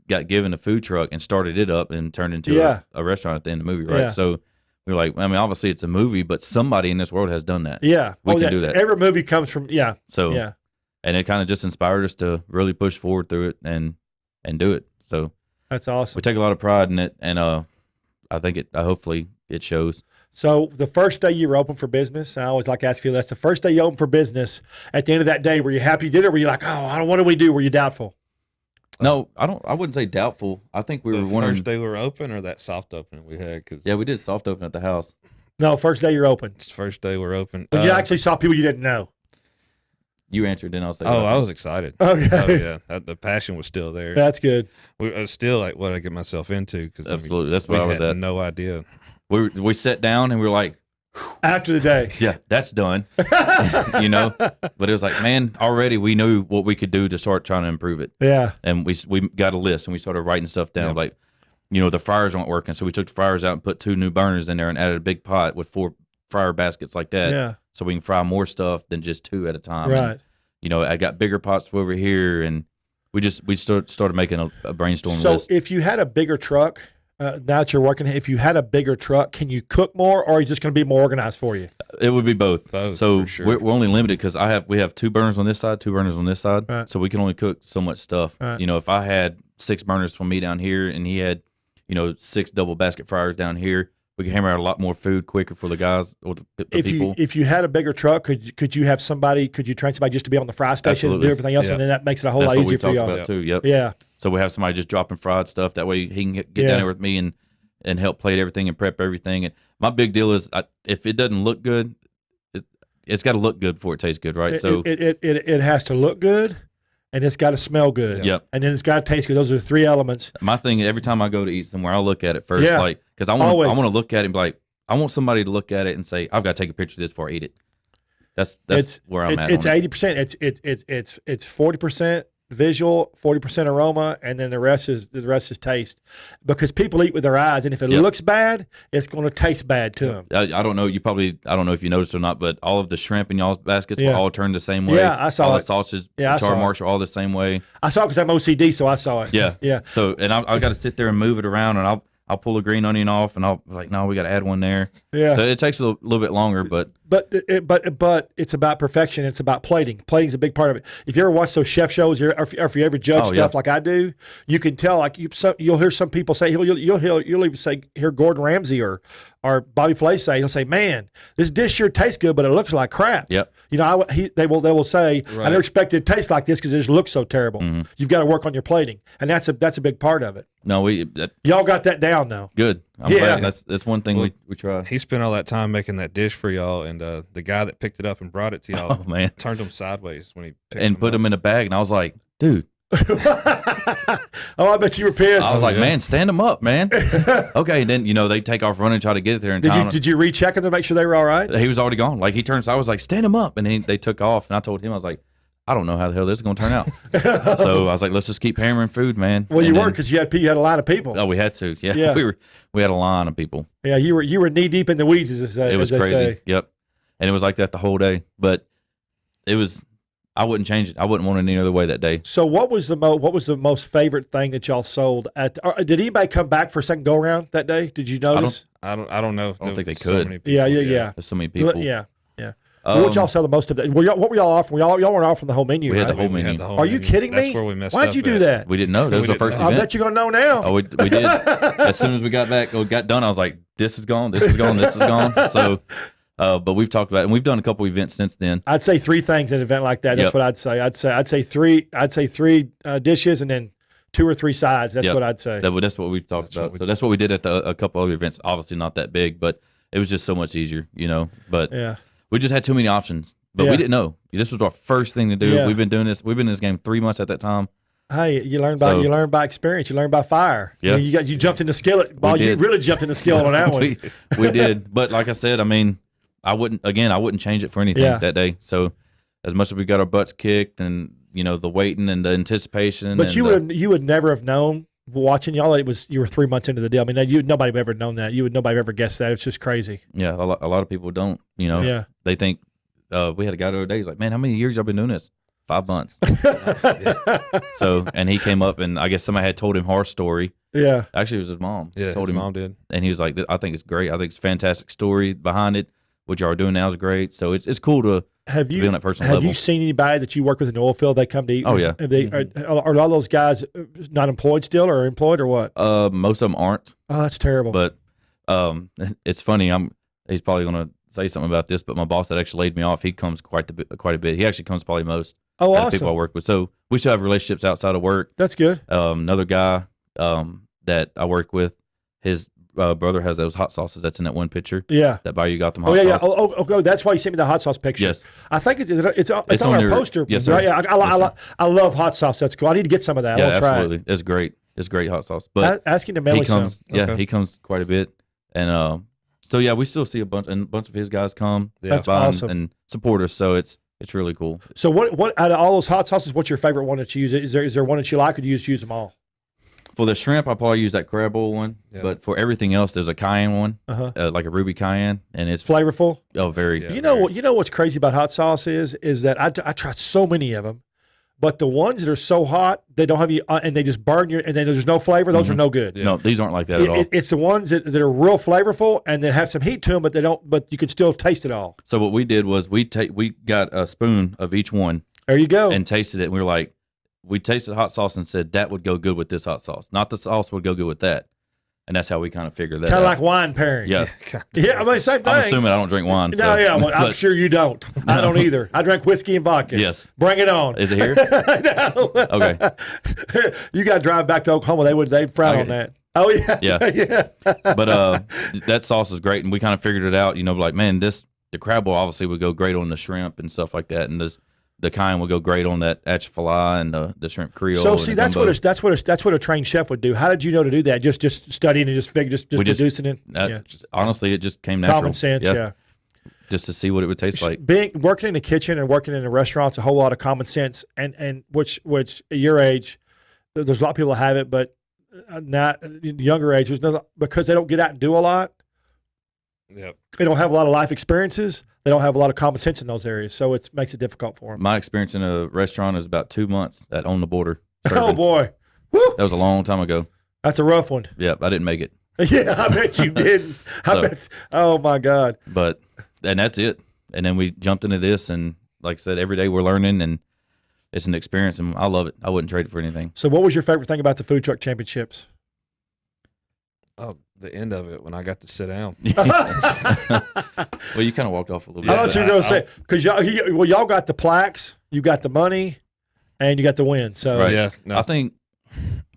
Speaker 2: got given a food truck, and started it up and turned into a restaurant at the end of the movie, right?
Speaker 1: Yeah.
Speaker 2: So we were like, I mean, obviously it's a movie, but somebody in this world has done that.
Speaker 1: Yeah,
Speaker 2: we can do that.
Speaker 1: Every movie comes from
Speaker 2: So and it kind of just inspired us to really push forward through it and do it. So
Speaker 1: that's awesome.
Speaker 2: We take a lot of pride in it, and I think hopefully it shows.
Speaker 1: So the first day you were open for business, I always like to ask you, that's the first day you opened for business. At the end of that day, were you happy you did it, or were you like, what do we do? Were you doubtful?
Speaker 2: No, I wouldn't say doubtful. I think we were wondering.
Speaker 3: First day we were open, or that soft opening we had?
Speaker 2: Yeah, we did soft open at the house.
Speaker 1: No, first day you're open.
Speaker 3: It's the first day we're open.
Speaker 1: But you actually saw people you didn't know.
Speaker 2: You answered, then I'll say.
Speaker 3: Oh, I was excited.
Speaker 1: Okay.
Speaker 3: Oh yeah, the passion was still there.
Speaker 1: That's good.
Speaker 3: It's still like what I get myself into because
Speaker 2: Absolutely, that's what I was at.
Speaker 3: No idea.
Speaker 2: We sat down and we were like,
Speaker 1: after the day.
Speaker 2: yeah, that's done. You know, but it was like, man, already we knew what we could do to start trying to improve it.
Speaker 1: Yeah.
Speaker 2: And we got a list and we started writing stuff down.
Speaker 3: Yep.
Speaker 2: Like, you know, the fryers weren't working, so we took the fryers out and put 2 new burners in there and added a big pot with 4 fryer baskets like that.
Speaker 1: Yeah.
Speaker 2: So we can fry more stuff than just 2 at a time.
Speaker 1: Right.
Speaker 2: And, you know, I got bigger pots over here, and we started making a brainstorm list.
Speaker 1: So if you had a bigger truck, now that you're working, if you had a bigger truck, can you cook more, or are you just going to be more organized for you?
Speaker 2: It would be both. So
Speaker 3: for sure.
Speaker 2: we're only limited because we have 2 burners on this side, 2 burners on this side.
Speaker 1: Right.
Speaker 2: So we can only cook so much stuff.
Speaker 1: Right.
Speaker 2: You know, if I had 6 burners for me down here, and he had, you know, 6 double basket fryers down here, we could hammer out a lot more food quicker for the guys or the people.
Speaker 1: If you had a bigger truck, could you train somebody just to be on the fry station
Speaker 2: Absolutely.
Speaker 1: and do everything else,
Speaker 3: Yeah.
Speaker 1: and then that makes it a whole
Speaker 2: That's
Speaker 1: lot
Speaker 2: what
Speaker 1: easier
Speaker 2: we've
Speaker 1: for
Speaker 2: talked
Speaker 1: y'all.
Speaker 2: about too. Yep.
Speaker 1: Yeah.
Speaker 2: So we have somebody just dropping fried stuff. That way he can get
Speaker 1: Yeah.
Speaker 2: down there with me and help plate everything and prep everything. And my big deal is if it doesn't look good, it's got to look good before it tastes good, right?
Speaker 1: It has to look good, and it's got to smell good.
Speaker 2: Yep.
Speaker 1: And then it's got to taste good. Those are the 3 elements.
Speaker 2: My thing, every time I go to eat somewhere, I'll look at it first,
Speaker 1: Yeah.
Speaker 2: like because I want
Speaker 1: Always.
Speaker 2: to look at it and be like, I want somebody to look at it and say, I've got to take a picture of this before I eat it. That's where I'm at.
Speaker 1: It's
Speaker 2: on it.
Speaker 1: 80%. It's 40% visual, 40% aroma, and then the rest is taste. Because people eat with their eyes, and if it
Speaker 2: Yep.
Speaker 1: looks bad, it's going to taste bad to them.
Speaker 2: I don't know. I don't know if you noticed or not, but all of the shrimp in y'all's baskets
Speaker 1: Yeah.
Speaker 2: were all turned the same way.
Speaker 1: Yeah, I saw
Speaker 2: all
Speaker 1: it.
Speaker 2: the sausages,
Speaker 1: Yeah, I
Speaker 2: char
Speaker 1: saw it.
Speaker 2: marks are all the same way.
Speaker 1: I saw it because I'm OCD, so I saw it.
Speaker 2: Yeah,
Speaker 1: Yeah.
Speaker 2: So, and I got to sit there and move it around, and I'll pull a green onion off, and I'll be like, no, we got to add one there.
Speaker 1: Yeah.
Speaker 2: So it takes a little bit longer, but
Speaker 1: But it's about perfection. It's about plating. Plating's a big part of it. If you ever watch those chef shows, or if you ever judge
Speaker 2: Oh,
Speaker 1: stuff
Speaker 2: yeah.
Speaker 1: like I do, you can tell. Like you'll hear some people say, you'll even hear Gordon Ramsay or Bobby Flay say, he'll say, "Man, this dish sure tastes good, but it looks like crap."
Speaker 2: Yep.
Speaker 1: You know, they will say, "I
Speaker 3: Right.
Speaker 1: never expected it to taste like this because it just looks so terrible."
Speaker 2: Mm-hmm.
Speaker 1: You've got to work on your plating, and that's a big part of it.
Speaker 2: no,
Speaker 1: Y'all got that down though.
Speaker 2: good. I'm
Speaker 1: Yeah.
Speaker 2: glad. That's one thing we try.
Speaker 3: He spent all that time making that dish for y'all, and the guy that picked it up and brought it to y'all
Speaker 2: Oh man,
Speaker 3: turned him sideways when he picked
Speaker 2: and put
Speaker 3: up.
Speaker 2: them in a bag, and I was like, dude.
Speaker 1: Oh, I bet you were pissed.
Speaker 2: I was like,
Speaker 3: yeah.
Speaker 2: man, stand them up, man. Okay, and then they take off running, try to get it there in time.
Speaker 1: Did you recheck them to make sure they were all right?
Speaker 2: He was already gone. Like he turned, so I was like, stand him up, and then they took off. And I told him, I was like, I don't know how the hell this is going to turn out. So I was like, let's just keep hammering food, man.
Speaker 1: Well,
Speaker 2: And
Speaker 1: you
Speaker 2: then-
Speaker 1: were because you had a line of people.
Speaker 2: Oh, we had to. Yeah,
Speaker 1: Yeah.
Speaker 2: we had a line of people.
Speaker 1: Yeah, you were knee deep in the weeds, as they,
Speaker 2: It was
Speaker 1: as they
Speaker 2: crazy.
Speaker 1: say.
Speaker 2: Yep, and it was like that the whole day. But it was. I wouldn't change it. I wouldn't want it any other way that day.
Speaker 1: So, what was the most favorite thing that y'all sold at? Or did anybody come back for a second go around that day? Did you notice?
Speaker 3: I don't know. If
Speaker 2: I don't think they
Speaker 3: there was so
Speaker 2: could.
Speaker 3: many people.
Speaker 1: Yeah.
Speaker 2: There's so many people.
Speaker 1: Yeah. What y'all sell the most of that? What were y'all offering? Y'all weren't offering the whole menu.
Speaker 2: We had
Speaker 1: right?
Speaker 2: the whole
Speaker 3: We had
Speaker 2: menu.
Speaker 3: the whole
Speaker 1: Are you
Speaker 3: menu.
Speaker 1: kidding me?
Speaker 3: That's where we messed
Speaker 1: Why'd
Speaker 3: up
Speaker 1: you do
Speaker 3: at.
Speaker 1: that?
Speaker 2: We didn't know. That was
Speaker 3: We
Speaker 2: the first
Speaker 3: didn't
Speaker 1: I
Speaker 2: event.
Speaker 1: bet you're gonna know now.
Speaker 2: Oh, we did. As soon as we got back, got done, I was like, this is gone, this is gone, this is gone. So, but we've talked about it, and we've done a couple events since then.
Speaker 1: I'd say 3 things at an event like that. That's
Speaker 2: Yep.
Speaker 1: what I'd say. I'd say three dishes and then 2 or 3 sides. That's
Speaker 2: Yep.
Speaker 1: what I'd say.
Speaker 2: That's what we've talked about. So that's what we did at a couple other events. Obviously not that big, but it was just so much easier, But
Speaker 1: Yeah.
Speaker 2: we just had too many options. But
Speaker 1: Yeah.
Speaker 2: we didn't know. This was our first thing to do.
Speaker 1: Yeah.
Speaker 2: We've been doing this. We've been in this game 3 months at that time.
Speaker 1: Hey, you learn by experience. You learn by fire.
Speaker 2: Yeah.
Speaker 1: You jumped in the skillet. Well, you
Speaker 2: did.
Speaker 1: really jumped in the skillet on that one.
Speaker 2: we did. But like I said, I mean, I wouldn't change it for anything
Speaker 1: Yeah.
Speaker 2: that day. So as much as we got our butts kicked and the waiting and the anticipation.
Speaker 1: But
Speaker 2: and
Speaker 1: you would never have known watching y'all. You were 3 months into the deal. I mean, nobody would ever known that. Nobody would ever guessed that. It's just crazy.
Speaker 2: yeah, a lot of people don't.
Speaker 1: Yeah.
Speaker 2: They think we had a guy the other day. He's like, man, how many years y'all been doing this? 5 months. So, and he came up, and I guess somebody had told him our story.
Speaker 1: Yeah.
Speaker 2: Actually, it was his mom.
Speaker 3: Yeah,
Speaker 2: told
Speaker 3: his
Speaker 2: him,
Speaker 3: mom did.
Speaker 2: and he was like, I think it's great. I think it's a fantastic story behind it. What y'all are doing now is great. So it's cool to be on that personal
Speaker 1: Have
Speaker 2: level.
Speaker 1: you seen anybody that you work with in the oil field? They come to eat.
Speaker 2: Oh, yeah.
Speaker 1: Are all those guys not employed still, or employed, or what?
Speaker 2: Most of them aren't,
Speaker 1: Oh, that's terrible.
Speaker 2: but it's funny. He's probably going to say something about this, but my boss that actually laid me off, he comes quite a bit. He actually comes probably most
Speaker 1: oh,
Speaker 2: out of people I
Speaker 1: awesome.
Speaker 2: work with. So we still have relationships outside of work.
Speaker 1: That's good.
Speaker 2: Another guy that I work with, his brother has those hot sauces that's in that one picture.
Speaker 1: Yeah.
Speaker 2: That Bayou got them hot
Speaker 1: Oh yeah,
Speaker 2: sauce.
Speaker 1: yeah. Oh, that's why you sent me the hot sauce picture.
Speaker 2: Yes.
Speaker 1: I think it's on our poster.
Speaker 2: Yes, sir.
Speaker 1: Right? Yeah, I love hot sauce. That's cool. I need to get some of that.
Speaker 2: Yeah,
Speaker 1: I want to try
Speaker 2: absolutely.
Speaker 1: it.
Speaker 2: It's great. It's great hot sauce. But
Speaker 1: asking to mail
Speaker 2: he comes.
Speaker 1: some.
Speaker 2: Yeah,
Speaker 3: Okay.
Speaker 2: he comes quite a bit, and so yeah, we still see a bunch of his guys come.
Speaker 1: That's
Speaker 2: by
Speaker 1: awesome.
Speaker 2: and support us. So it's really cool.
Speaker 1: So what out of all those hot sauces, what's your favorite one that you use? Is there one that you like, or do you just use them all?
Speaker 2: For the shrimp, I probably use that crab oil one.
Speaker 3: Yeah.
Speaker 2: But for everything else, there's a cayenne one,
Speaker 1: Uh-huh.
Speaker 2: like a ruby cayenne, and it's
Speaker 1: Flavorful.
Speaker 2: very.
Speaker 3: Yeah.
Speaker 1: You know what's crazy about hot sauce is that I tried so many of them, but the ones that are so hot they don't have you and they just burn you, and then there's no flavor. Those are no good.
Speaker 2: No, these aren't like that at all.
Speaker 1: It's the ones that are real flavorful and they have some heat to them, but they don't. But you can still taste it all.
Speaker 2: So what we did was we got a spoon of each one
Speaker 1: There you go.
Speaker 2: and tasted it. And we were like, we tasted hot sauce and said that would go good with this hot sauce. Not the sauce would go good with that. And that's how we kind of figured that out.
Speaker 1: Kind of like wine pairing.
Speaker 2: Yeah.
Speaker 1: Yeah, I mean, same thing.
Speaker 2: I'm assuming I don't drink wine.
Speaker 1: No,
Speaker 2: so.
Speaker 1: yeah, well, I'm
Speaker 2: But
Speaker 1: sure you don't. I don't either. I drink whiskey and vodka.
Speaker 2: Yes.
Speaker 1: Bring it on.
Speaker 2: Is it here?
Speaker 1: No.
Speaker 2: Okay.
Speaker 1: You got to drive back to Oklahoma. They'd frown
Speaker 2: Okay.
Speaker 1: on that. Oh, yeah.
Speaker 2: Yeah.
Speaker 1: Yeah.
Speaker 2: But that sauce is great. And we kind of figured it out, like, man, the crab oil obviously would go great on the shrimp and stuff like that. And the cayenne would go great on that atchafalaya and the shrimp creole.
Speaker 1: So
Speaker 2: and
Speaker 1: see,
Speaker 2: the
Speaker 1: that's
Speaker 2: gumbo.
Speaker 1: what a trained chef would do. How did you know to do that? Just studying and just producing it.
Speaker 2: Honestly, it just came natural.
Speaker 1: Common sense. Yeah.
Speaker 2: Just to see what it would taste like.
Speaker 1: Working in the kitchen and working in a restaurant's a whole lot of common sense, and which at your age, there's a lot of people that have it, but not younger age. Because they don't get out and do a lot.
Speaker 3: Yep.
Speaker 1: They don't have a lot of life experiences. They don't have a lot of common sense in those areas, so it makes it difficult for them.
Speaker 2: My experience in a restaurant is about 2 months at On the Border.
Speaker 1: Oh
Speaker 2: serving.
Speaker 1: boy, woo!
Speaker 2: That was a long time ago.
Speaker 1: That's a rough one.
Speaker 2: Yep, I didn't make it.
Speaker 1: Yeah, I bet you didn't. Oh my God.
Speaker 2: And that's it. And then we jumped into this, and like I said, every day we're learning, and it's an experience, and I love it. I wouldn't trade it for anything.
Speaker 1: So, what was your favorite thing about the food truck championships?
Speaker 3: Oh, the end of it when I got to sit down.
Speaker 2: Well, you kind of walked off a little bit.
Speaker 1: I thought you were going to say because y'all got the plaques, you got the money, and you got the win. So,
Speaker 2: Right.
Speaker 3: Yeah, no.
Speaker 2: I think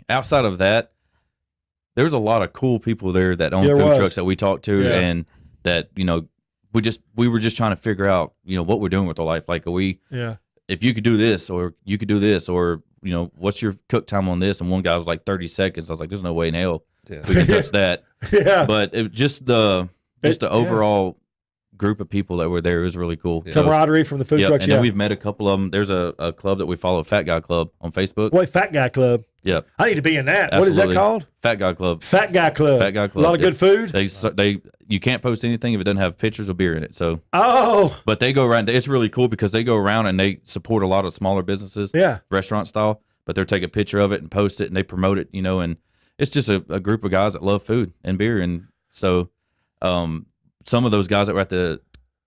Speaker 2: outside of that, there's a lot of cool people there that own
Speaker 1: There
Speaker 2: food
Speaker 1: was.
Speaker 2: trucks that we talked to,
Speaker 1: Yeah.
Speaker 2: and that we were just trying to figure out what we're doing with our life. Like,
Speaker 1: yeah.
Speaker 2: if you could do this, or you could do this, or what's your cook time on this? And one guy was like 30 seconds. I was like, there's no way in hell
Speaker 3: Yeah.
Speaker 2: we can touch that.
Speaker 1: Yeah.
Speaker 2: But it just the overall group of people that were there was really cool.
Speaker 3: Yeah.
Speaker 1: Camaraderie from the food
Speaker 2: Yep,
Speaker 1: trucks.
Speaker 2: and
Speaker 1: Yeah.
Speaker 2: then we've met a couple of them. There's a club that we follow, Fat Guy Club on Facebook.
Speaker 1: Wait, Fat Guy Club.
Speaker 2: Yep,
Speaker 1: I need to be in that.
Speaker 2: absolutely.
Speaker 1: What is that called?
Speaker 2: Fat Guy Club.
Speaker 1: Fat Guy Club.
Speaker 2: Fat Guy Club.
Speaker 1: A lot of good food.
Speaker 2: They you can't post anything if it doesn't have pictures of beer in it. So,
Speaker 1: Oh,
Speaker 2: but they go around. It's really cool because they go around and they support a lot of smaller businesses,
Speaker 1: yeah.
Speaker 2: restaurant style. But they'll take a picture of it and post it, and they promote it. And it's just a group of guys that love food and beer. And so, some of those guys that were at the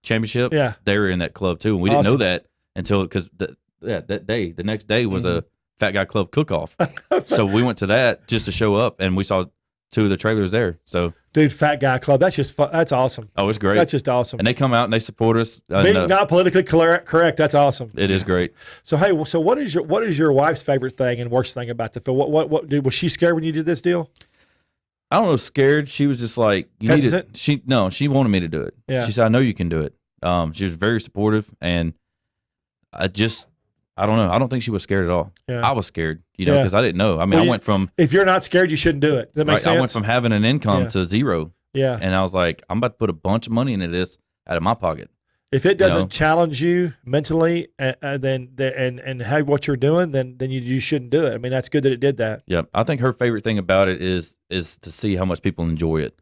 Speaker 2: championship,
Speaker 1: Yeah.
Speaker 2: they were in that club too, and we didn't know
Speaker 1: Awesome.
Speaker 2: that until because the next day was a Fat Guy Club cook-off. So we went to that just to show up, and we saw 2 of the trailers there. So,
Speaker 1: Dude, Fat Guy Club. That's just fun. That's awesome.
Speaker 2: oh, it's great.
Speaker 1: That's just awesome.
Speaker 2: And they come out and they support us. And,
Speaker 1: Being not politically correct. That's awesome.
Speaker 2: it is great.
Speaker 1: So hey, so what is your wife's favorite thing and worst thing about the film? What dude, was she scared when you did this deal?
Speaker 2: I don't know, scared. She was just like, you need it.
Speaker 1: Hesitant?
Speaker 2: She wanted me to do it.
Speaker 1: Yeah.
Speaker 2: She said, I know you can do it. She was very supportive, and I don't know. I don't think she was scared at all.
Speaker 1: Yeah.
Speaker 2: I was scared,
Speaker 1: Yeah.
Speaker 2: because I didn't know. I mean,
Speaker 1: Well,
Speaker 2: I went from
Speaker 1: If you're not scared, you shouldn't do it. That makes sense.
Speaker 2: I went from having an income
Speaker 1: Yeah.
Speaker 2: to zero,
Speaker 1: yeah.
Speaker 2: and I was like, I'm about to put a bunch of money into this out of my pocket.
Speaker 1: If it doesn't
Speaker 2: know?
Speaker 1: challenge you mentally, and how what you're doing, then you shouldn't do it. I mean, that's good that it did that.
Speaker 2: Yep. I think her favorite thing about it is to see how much people enjoy it.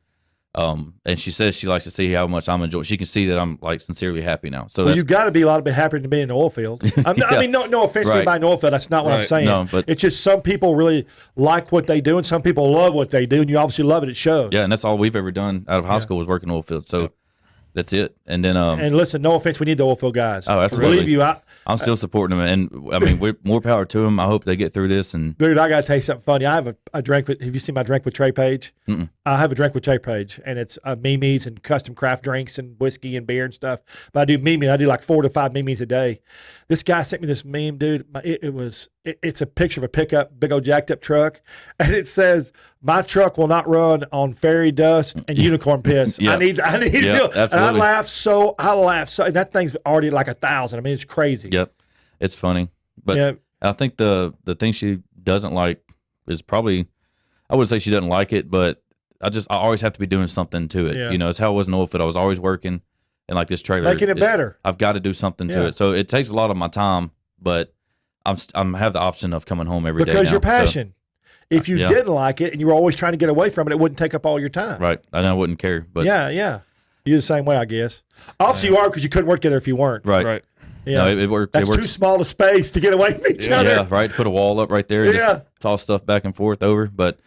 Speaker 2: And she says she likes to see how much I'm enjoying. She can see that I'm like sincerely happy now. So
Speaker 1: Well,
Speaker 2: that's
Speaker 1: you've got to be a lot bit happier than being in the oil field. I mean, no offense to
Speaker 2: Right.
Speaker 1: anybody in the oil field. That's not what I'm
Speaker 3: Right.
Speaker 1: saying.
Speaker 2: No, but-
Speaker 1: it's just some people really like what they do, and some people love what they do, and you obviously love it. It shows.
Speaker 2: yeah, and that's all we've ever done out of high school was work in oil field. So that's it. And then
Speaker 1: And listen, no offense, we need the oil field guys.
Speaker 2: Oh, absolutely.
Speaker 1: Believe you,
Speaker 2: I'm still supporting them, and I mean, we're more power to them. I hope they get through this. And
Speaker 1: dude, I got to tell you something funny. I have a drink with. Have you seen my drink with Trey Page?
Speaker 2: Mm-mm.
Speaker 1: I have a Drink with Trey page, and it's memes and custom craft drinks and whiskey and beer and stuff. But I do memes. I do like 4 to 5 memes a day. This guy sent me this meme, dude. It's a picture of a pickup, big old jacked up truck, and it says, "My truck will not run on fairy dust and unicorn piss."
Speaker 2: Yep.
Speaker 1: I need
Speaker 2: Yep,
Speaker 1: and I laugh so. And that thing's already like 1,000. I mean, it's crazy.
Speaker 2: Yep, it's funny, but
Speaker 1: Yeah.
Speaker 2: I think the thing she doesn't like is probably, I wouldn't say she doesn't like it, but I always have to be doing something to it.
Speaker 1: Yeah.
Speaker 2: You know, it's how it was in oil fit. I was always working, and like this trailer,
Speaker 1: Making it better.
Speaker 2: I've got to do something to
Speaker 1: Yeah.
Speaker 2: it. So it takes a lot of my time, but I'm have the option of coming home every day
Speaker 1: Because
Speaker 2: now,
Speaker 1: your passion. If you
Speaker 2: yeah.
Speaker 1: didn't like it and you were always trying to get away from it, it wouldn't take up all your time.
Speaker 2: So, right, I know I wouldn't care, but
Speaker 1: Yeah. You're the same way, I guess. Obviously, you are because you couldn't work together if you weren't.
Speaker 2: right.
Speaker 1: Yeah.
Speaker 2: No, it worked.
Speaker 1: That's
Speaker 2: it worked.
Speaker 1: too small a space to get away from each other.
Speaker 2: Yeah, right. Put a wall up right there. And
Speaker 1: Yeah.
Speaker 2: just toss stuff back and forth over. But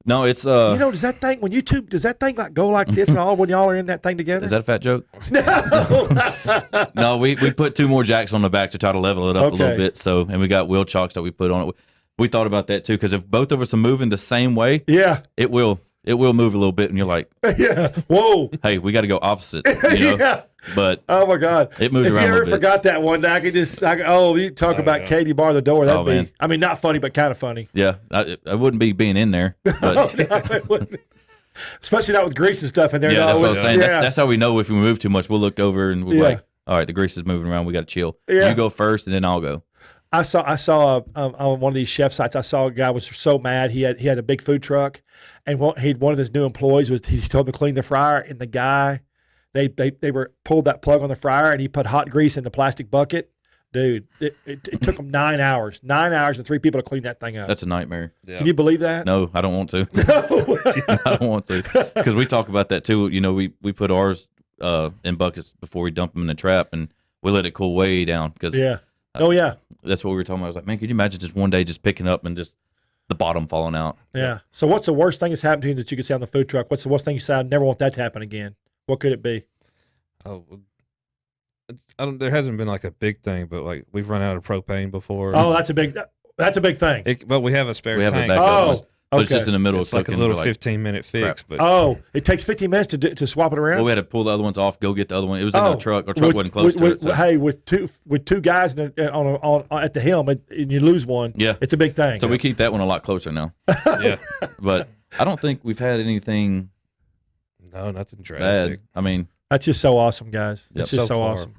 Speaker 2: no, it's
Speaker 1: Does that thing does that thing like go like this and all when y'all are in that thing together?
Speaker 2: Is that a fat joke?
Speaker 1: No.
Speaker 2: No, we put 2 more jacks on the back to try to level it up a
Speaker 1: Okay.
Speaker 2: little bit. So, and we got wheel chocks that we put on it. We thought about that too, because if both of us are moving the same way,
Speaker 1: Yeah.
Speaker 2: it will move a little bit, and you're like,
Speaker 1: Yeah. Whoa.
Speaker 2: hey, we got to go opposite, you know.
Speaker 1: Yeah.
Speaker 2: But
Speaker 1: Oh my God!
Speaker 2: It moves
Speaker 1: if
Speaker 2: around a
Speaker 1: you ever
Speaker 2: little bit.
Speaker 1: forgot that one, I could just. You talk about
Speaker 3: yeah.
Speaker 1: Katie bar the door. That'd
Speaker 2: Oh,
Speaker 1: be.
Speaker 2: man.
Speaker 1: I mean, not funny, but kind of funny.
Speaker 2: yeah, I wouldn't be being in there. But
Speaker 1: Especially not with grease and stuff in there.
Speaker 2: yeah,
Speaker 1: no,
Speaker 2: that's what I was saying.
Speaker 1: Yeah.
Speaker 2: That's how we know if we move too much. We'll look over and we're
Speaker 1: Yeah.
Speaker 2: like, all right, the grease is moving around. We got to chill.
Speaker 1: Yeah.
Speaker 2: You go first, and then I'll go.
Speaker 1: I saw on one of these chef sites. I saw a guy was so mad. He had a big food truck, and one of his new employees he told him to clean the fryer, and the guy they were pulled that plug on the fryer, and he put hot grease in the plastic bucket. Dude, it took him 9 hours, and 3 people to clean that thing up.
Speaker 2: That's a nightmare.
Speaker 3: Yeah.
Speaker 1: Can you believe that?
Speaker 2: No, I don't want to. I don't want to, because we talk about that too. You know, we put ours in buckets before we dump them in the trap, and we let it cool way down. Because
Speaker 1: Yeah. Oh yeah.
Speaker 2: that's what we were talking about. I was like, man, could you imagine just one day just picking up and just the bottom falling out?
Speaker 1: Yeah. So what's the worst thing that's happened to you that you could say on the food truck? What's the worst thing you say? I never want that to happen again. What could it be?
Speaker 3: Oh, well, there hasn't been like a big thing, but like we've run out of propane before.
Speaker 1: Oh, that's a big thing.
Speaker 3: But we have a spare
Speaker 2: We have
Speaker 3: tank.
Speaker 2: a backup,
Speaker 1: Oh,
Speaker 2: but it's
Speaker 1: okay.
Speaker 2: just in the middle
Speaker 3: It's
Speaker 2: of
Speaker 3: like a
Speaker 2: cooking.
Speaker 3: little
Speaker 2: We're like,
Speaker 3: 15-minute fix, but
Speaker 1: Oh, it takes 15 minutes to swap it around.
Speaker 2: well, we had to pull the other ones off, go get the other one. It was in our truck. Our truck
Speaker 1: With-
Speaker 2: wasn't close to
Speaker 1: with-
Speaker 2: it. So.
Speaker 1: Hey, with two guys on at the helm, and you lose one.
Speaker 2: Yeah.
Speaker 1: It's a big thing.
Speaker 2: So we keep that one a lot closer now.
Speaker 3: yeah,
Speaker 2: But I don't think we've had anything
Speaker 3: no, nothing drastic.
Speaker 2: bad. I mean,
Speaker 1: That's just so awesome, guys.
Speaker 2: Yep.
Speaker 1: It's just
Speaker 3: So
Speaker 1: so
Speaker 3: far.
Speaker 1: awesome.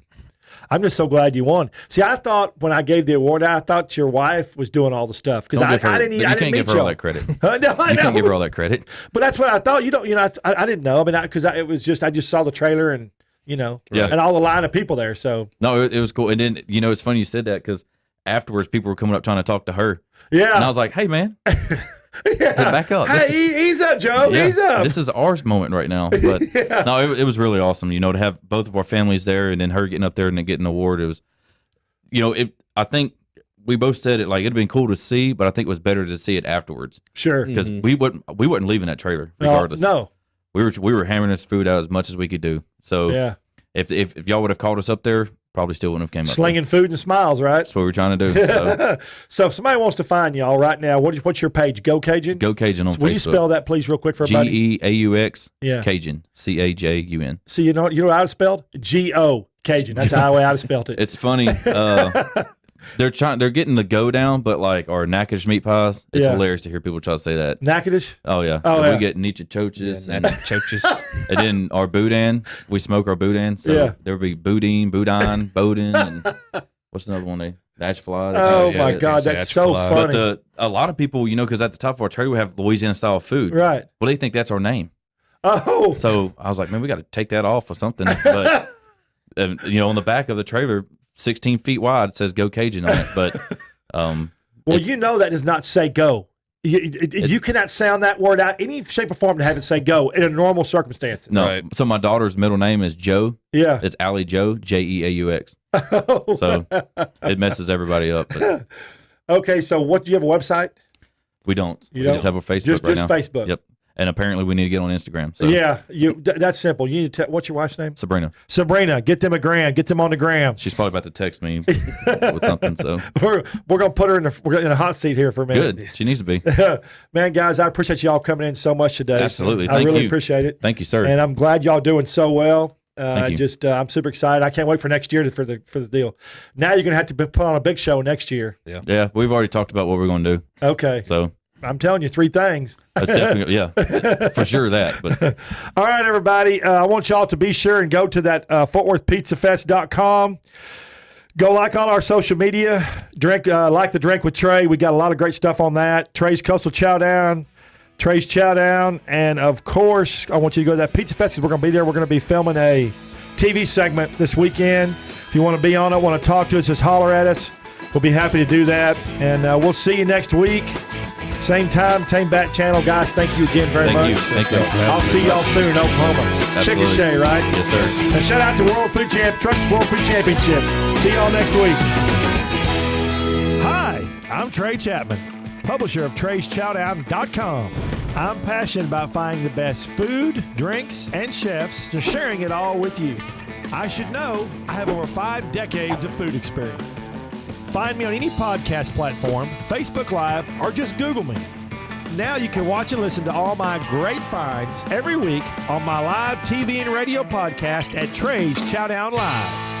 Speaker 1: I'm just so glad you won. See, I thought when I gave the award, I thought your wife was doing all the stuff because
Speaker 2: don't
Speaker 1: I
Speaker 2: give her,
Speaker 1: didn't.
Speaker 2: you
Speaker 1: I
Speaker 2: can't
Speaker 1: didn't
Speaker 2: give
Speaker 1: meet
Speaker 2: her all
Speaker 1: y'all.
Speaker 2: that credit.
Speaker 1: No, I
Speaker 2: You
Speaker 1: know.
Speaker 2: can't give her all that credit.
Speaker 1: But that's what I thought. I didn't know. I mean, because it was just I just saw the trailer and
Speaker 2: Yeah.
Speaker 1: and all the line of people there. So
Speaker 2: No, it was cool. And then, you know, it's funny you said that because afterwards people were coming up trying to talk to her.
Speaker 1: yeah,
Speaker 2: And I was like, hey, man,
Speaker 1: yeah.
Speaker 2: back up.
Speaker 1: Hey,
Speaker 2: This is-
Speaker 1: ease up, Joe.
Speaker 2: yeah,
Speaker 1: Ease up.
Speaker 2: this is ours moment right now. But
Speaker 1: Yeah.
Speaker 2: no, it was really awesome, you know, to have both of our families there and then her getting up there and then getting an award. It was, you know, I think we both said it, like, it'd been cool to see, but I think it was better to see it afterwards
Speaker 1: Sure.
Speaker 2: because we wasn't leaving that trailer regardless.
Speaker 1: No.
Speaker 2: We were hammering this food out as much as we could do. So
Speaker 1: Yeah.
Speaker 2: if y'all would have called us up there, probably still wouldn't have came up there.
Speaker 1: Slinging food and smiles, right?
Speaker 2: That's what we were trying to do. So
Speaker 1: So if somebody wants to find y'all right now, what's your page? Go Cajun?
Speaker 2: go Cajun on
Speaker 1: Will you
Speaker 2: Facebook.
Speaker 1: spell that, please, real quick for everybody?
Speaker 2: Geaux
Speaker 1: Yeah.
Speaker 2: Cajun, Cajun.
Speaker 1: See, you know how it's spelled? G-O, Cajun. That's how I spelled it.
Speaker 2: It's funny. They're getting the go down, but like our Natchitoches meat pies, it's
Speaker 1: Yeah.
Speaker 2: hilarious to hear people try to say that.
Speaker 1: Natchitoches?
Speaker 2: Oh yeah.
Speaker 1: Oh,
Speaker 2: And
Speaker 1: yeah.
Speaker 2: we get Nietzsche choaches and,
Speaker 3: Choaches.
Speaker 2: and then our boudin. We smoke our boudin. So
Speaker 1: Yeah.
Speaker 2: there would be boudin, Bowden, and what's another one? The Ash flies.
Speaker 1: Oh,
Speaker 3: yeah,
Speaker 1: my
Speaker 3: yeah,
Speaker 1: God.
Speaker 3: yeah,
Speaker 1: That's
Speaker 3: it's
Speaker 1: so
Speaker 3: fly.
Speaker 1: funny.
Speaker 2: But a lot of people, you know, because at the top of our trailer we have Louisiana style food.
Speaker 1: Right.
Speaker 2: Well, they think that's our name.
Speaker 1: Oh.
Speaker 2: So I was like, man, we got to take that off or something. But you know, on the back of the trailer, 16 feet wide, it says "Go Cajun" on it. But
Speaker 1: Well,
Speaker 2: it's-
Speaker 1: you know that does not say go. You cannot sound that word out any shape or form to have it say go in a normal circumstances.
Speaker 2: no.
Speaker 3: Right.
Speaker 2: So my daughter's middle name is Joe.
Speaker 1: Yeah.
Speaker 2: It's Allie Joe, Jeaux. So it messes everybody up. But
Speaker 1: Okay, so do you have a website?
Speaker 2: we don't.
Speaker 1: You
Speaker 2: We
Speaker 1: don't?
Speaker 2: just have a Facebook
Speaker 1: Just
Speaker 2: right now.
Speaker 1: Facebook.
Speaker 2: Yep. And apparently we need to get on Instagram. So
Speaker 1: Yeah, that's simple. You need to what's your wife's name?
Speaker 2: Sabrina,
Speaker 1: get them a gram. Get them on the gram.
Speaker 2: she's probably about to text me with something. So
Speaker 1: We're gonna put her in a hot seat here for a minute.
Speaker 2: good. She needs to be.
Speaker 1: Man, guys, I appreciate y'all coming in so much today.
Speaker 2: Absolutely.
Speaker 1: I
Speaker 2: Thank
Speaker 1: really
Speaker 2: you.
Speaker 1: appreciate it.
Speaker 2: Thank you, sir.
Speaker 1: And I'm glad y'all doing so well.
Speaker 2: Thank you.
Speaker 1: I'm super excited. I can't wait for next year for the deal. Now you're gonna have to put on a big show next year.
Speaker 2: Yeah, we've already talked about what we're going to do.
Speaker 1: Okay.
Speaker 2: So
Speaker 1: I'm telling you 3 things.
Speaker 2: that's definitely, for sure that. But
Speaker 1: All right, everybody. I want y'all to be sure and go to that FortWorthPizzaFest.com. Go like all our social media. Drink like the Drink with Trey. We got a lot of great stuff on that. Trey's Coastal Chowdown. Trey's Chowdown. And, of course, I want you to go to that Pizza Fest. We're going to be there. We're going to be filming a TV segment this weekend. If you want to be on it, want to talk to us, just holler at us. We'll be happy to do that. And we'll see you next week. Same time, same bat channel. Guys, thank you again very much.
Speaker 2: Thank you.
Speaker 1: I'll see y'all soon in Oklahoma. Chicken
Speaker 2: Absolutely.
Speaker 1: Shay, right?
Speaker 2: Yes, sir.
Speaker 1: And shout out to World Food Championships. See y'all next week. Hi, I'm Trey Chapman, publisher of Trey'sChowdown.com. I'm passionate about finding the best food, drinks, and chefs, and sharing it all with you. I should know I have over 5 decades of food experience. Find me on any podcast platform, Facebook Live, or just Google me. Now you can watch and listen to all my great finds every week on my live TV and radio podcast at Trey's Chowdown Live.